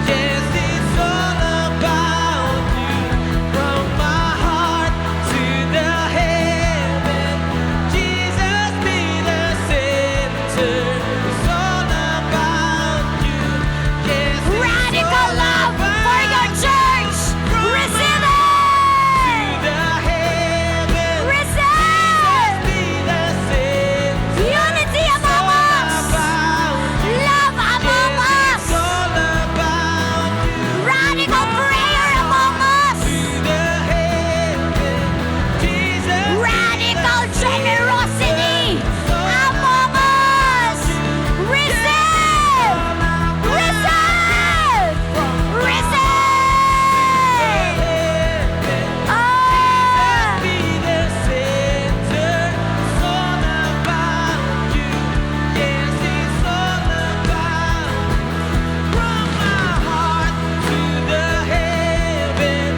Yes, it's all about you. From my heart to the heaven, Jesus be the center. It's all about you. Yes, it's Radical all love for about your church. Receive it. the heaven. Receive. Be the center. Unity among us. Love among us. It's all about you. Radical prayer among us. The heaven. Jesus. Radical generosity among us. Receive. Receive. Receive. Ah. Be the center. It's all about you. Yes, it's all about. From my heart to the heaven,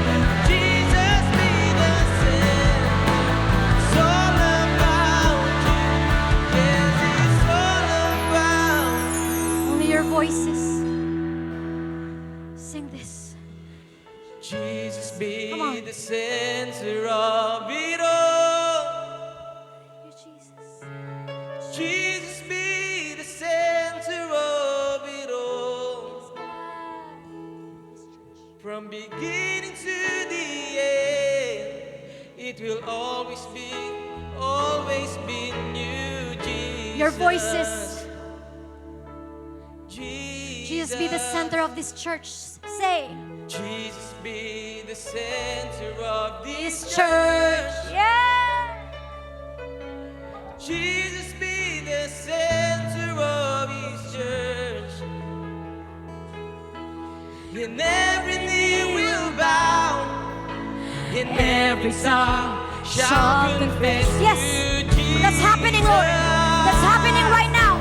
Jesus be the center. It's all about you. Yes, it's all about. Only your voices. Sing this. the center of it all. You, Jesus. Jesus be the center of it all. From beginning to the end, it will always be you, Jesus. Your voices. Jesus, Jesus be the center of this church. Say, Jesus be the center of this this church. Yeah. Jesus be the center of His church. And every knee will bow, and every tongue shall confess Yes. to Jesus. That's happening, Lord. That's happening right now.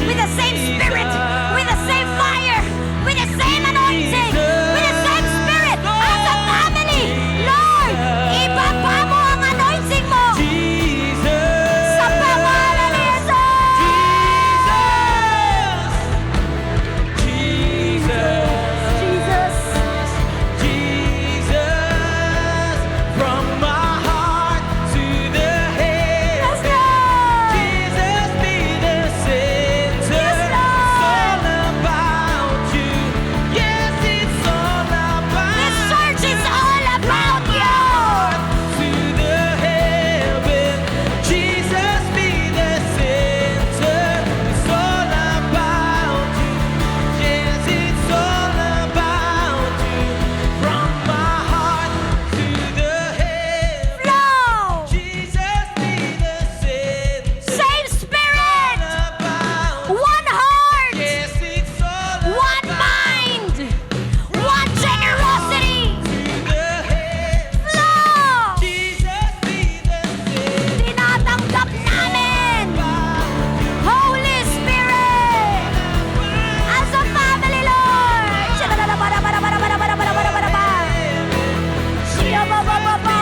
With the same spirit, with the same fire, with the same anointing, with the same spirit. As a family, Lord, ibaba mo ang anointing mo Jesus. sa pangalan ni Jesus. Jesus. Jesus. Jesus, from my heart to the head. Yes, Lord. Jesus be the center. Yes, Lord. It's all about you. Yes, it's all about This church is all about you. to the heaven. Jesus be the center. It's all about you. Yes, it's all about you. From my heart to the heaven. Flow. Jesus be the center. Same spirit. About One heart. yes, it's all One mind. One generosity. the heaven. Flow. Jesus be the center. Tinatanggap namin. Holy Spirit. As a family, Lord. Shadadadabadabadabadabadabadabadabadabadaba. Shiyababababa.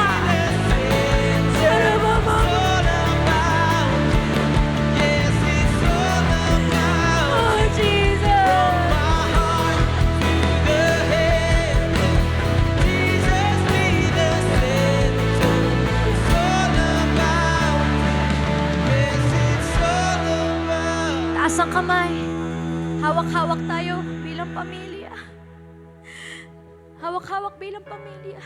Shiyabababa. Yes, it's all about Oh, Jesus. my heart to the heaven. Jesus be the center. It's all about yes, it's all about Taas ang kamay. Hawak-hawak tayo bilang pamilya. Hawak-hawak bilang pamilya.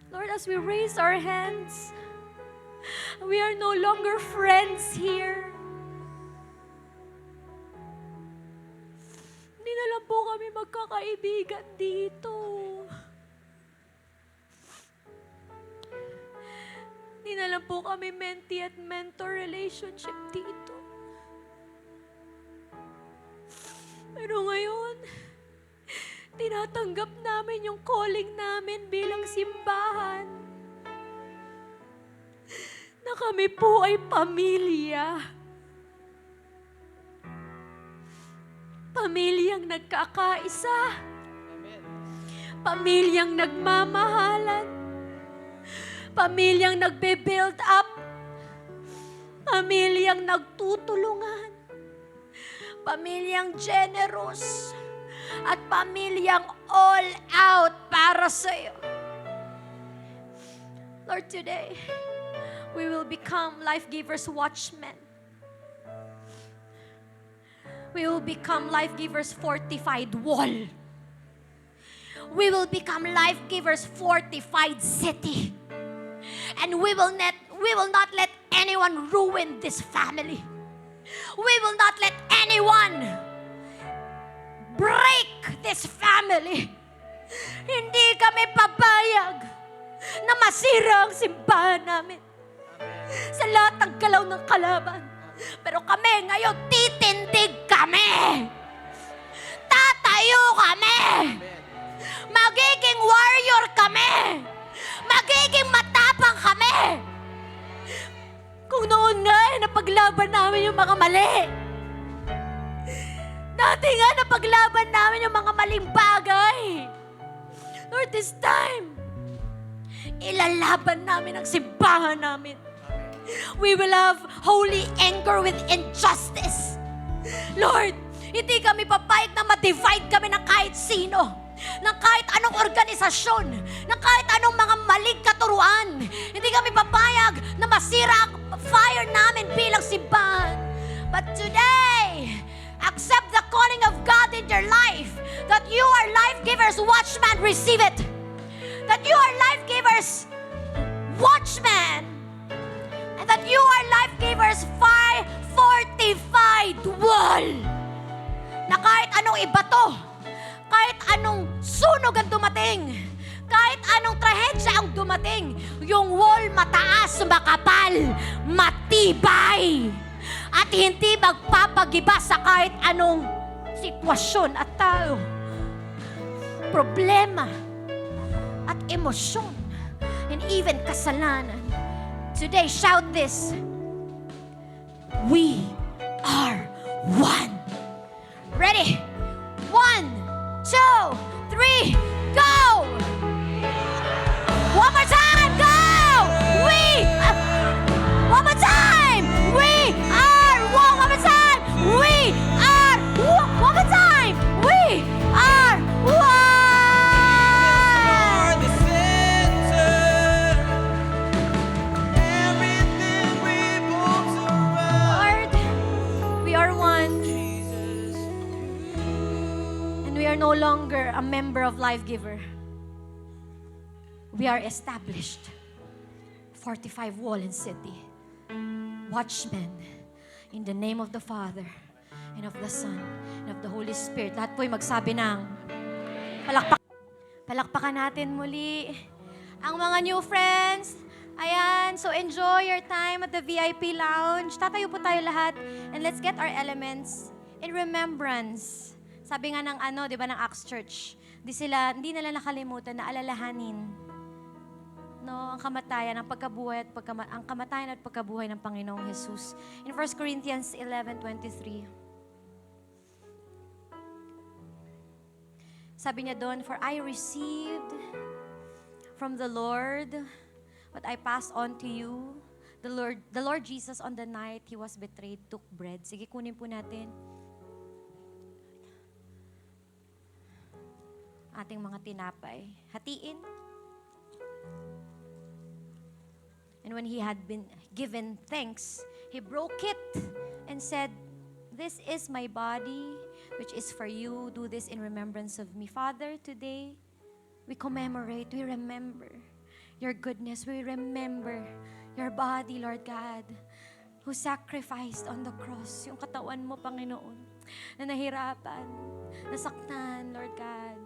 Lord, as we raise our hands, we are no longer friends here. Hindi na lang po kami magkakaibigan dito. Hindi na lang po kami mentee at mentor relationship dito. Pero ngayon, tinatanggap namin yung calling namin bilang simbahan. Na kami po ay pamilya. Pamilyang nagkakaisa. Pamilyang nagmamahalan. Pamilyang nagbe-build up. Pamilyang nagtutulungan. Pamilyang generous. At pamilyang all out para sa'yo. Lord, today, we will become Life Givers watchmen. We will become Life Givers fortified wall. We will become Life Givers fortified city. And we will not let anyone ruin this family. We will not let anyone break this family. Hindi kami papayag na masira ang simbahan namin sa lahat ng galaw ng kalaban. Pero kami ngayon, titindig kami. Tatayo kami. Magiging warrior kami. Magiging matapang kami. Kung noon nga, napaglaban namin yung mga mali. Dati nga, napaglaban namin yung mga maling bagay. Lord, this time, ilalaban namin ang simbahan namin. We will have holy anger with injustice. Lord, hindi kami papayag na ma-divide kami ng kahit sino, ng kahit anong organisasyon, ng kahit anong mga maling katuruan. Hindi kami papayag na masira ang fire namin bilang simbahan. But today, accept the calling of God in your life, that you are life givers, watchman, receive it. That you are life givers, watchman, and that you are life givers, fortified wall. Na kahit anong ibato, kahit anong sunog ang dumating, kahit anong trahedya ang dumating, yung wall mataas, makapal, matibay, at hindi magpapagiba sa kahit anong sitwasyon at tao, problema, at emosyon, and even kasalanan. Today, shout this: we are one. Ready? 1, 2, 3, go! One more time, go! One more time! We are one. One more time! We are one. One more time! We are one! You're the center. Everything revolves around Lord, we are one. Jesus. And we are no longer a member of Life Giver. We are established. 45 wall and city. Watchmen. In the name of the Father, and of the Son, and of the Holy Spirit. Lahat po'y magsabi ng palakpakan natin muli ang mga new friends. Ayan, so enjoy your time at the VIP lounge. Tatayo po tayo lahat and let's get our elements in remembrance. Sabi nga ng di ba, ng Acts Church, hindi nila nakalimutan na alalahanin ang kamatayan, ang pagkabuhay at ang kamatayan at pagkabuhay ng Panginoong Jesus. In 1 Corinthians 11:23. Sabi niya doon, "For I received from the Lord what I passed on to you. The Lord Jesus, on the night He was betrayed, took bread." Sige, kunin po natin ating mga tinapay. Hatiin. And when He had been given thanks, He broke it and said, "This is my body, which is for you. Do this in remembrance of me." Father, today, we commemorate, we remember your goodness. We remember your body, Lord God, who sacrificed on the cross. Yung katawan mo, Panginoon, na nahirapan, nasaktan, Lord God,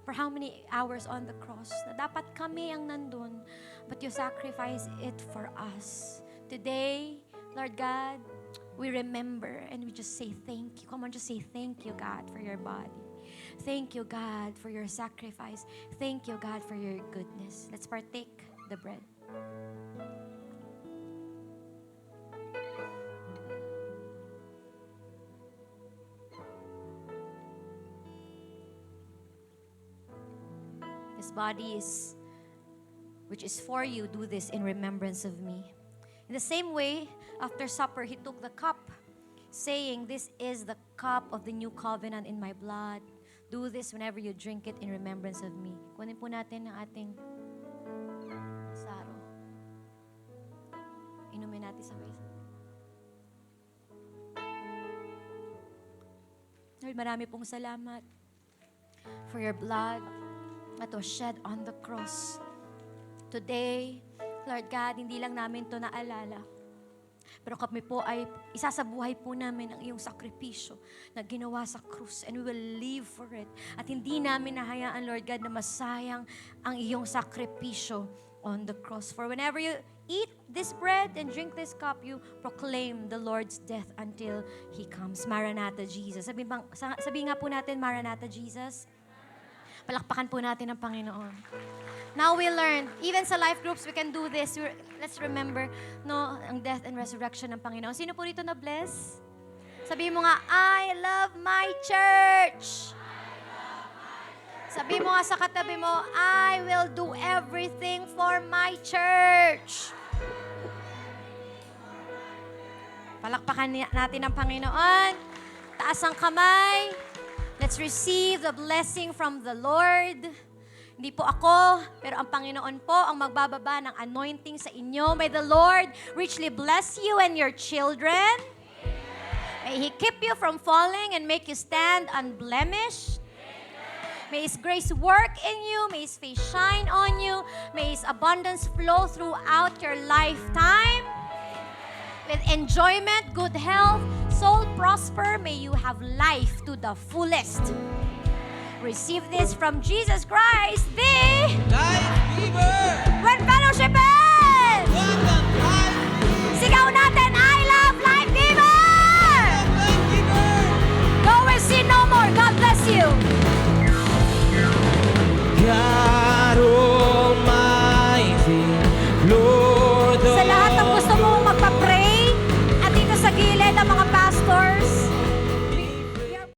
for how many hours on the cross, na dapat kami ang nandun, but you sacrifice it for us. Today, Lord God, we remember and we just say thank you. Come on, just say thank you, God, for your body. Thank you, God, for your sacrifice. Thank you, God, for your goodness. Let's partake the bread. This body is, which is for you, do this in remembrance of me. In the same way, after supper, He took the cup, saying, "This is the cup of the new covenant in my blood. Do this whenever you drink it in remembrance of me." Kunin po natin ang ating saro. Inumin natin sabay. Lord, marami pong salamat for your blood that was shed on the cross. Today, Lord God, hindi lang namin to naalala, pero kami po ay isasabuhay po namin ang iyong sakripisyo na ginawa sa krus, and we will live for it. At hindi namin nahayaan, Lord God, na masayang ang iyong sakripisyo on the cross. For whenever you eat this bread and drink this cup, you proclaim the Lord's death until He comes. Maranatha, Jesus. Sabi nga po natin, Maranatha, Jesus. Palakpakan po natin ang Panginoon. Now we learned, even sa life groups, we can do this. Let's remember, ang death and resurrection ng Panginoon. Sino po dito na bless? Sabihin mo nga, I love my church. Sabihin mo nga sa katabi mo, I will do everything for my church. Palakpakan natin ang Panginoon. Taas ang kamay. Let's receive the blessing from the Lord. Hindi po ako, pero ang Panginoon po ang magbababa ng anointing sa inyo. May the Lord richly bless you and your children. May He keep you from falling and make you stand unblemished. May His grace work in you. May His face shine on you. May His abundance flow throughout your lifetime. With enjoyment, good health, soul prosper, may you have life to the fullest. Receive this from Jesus Christ, the Life giver!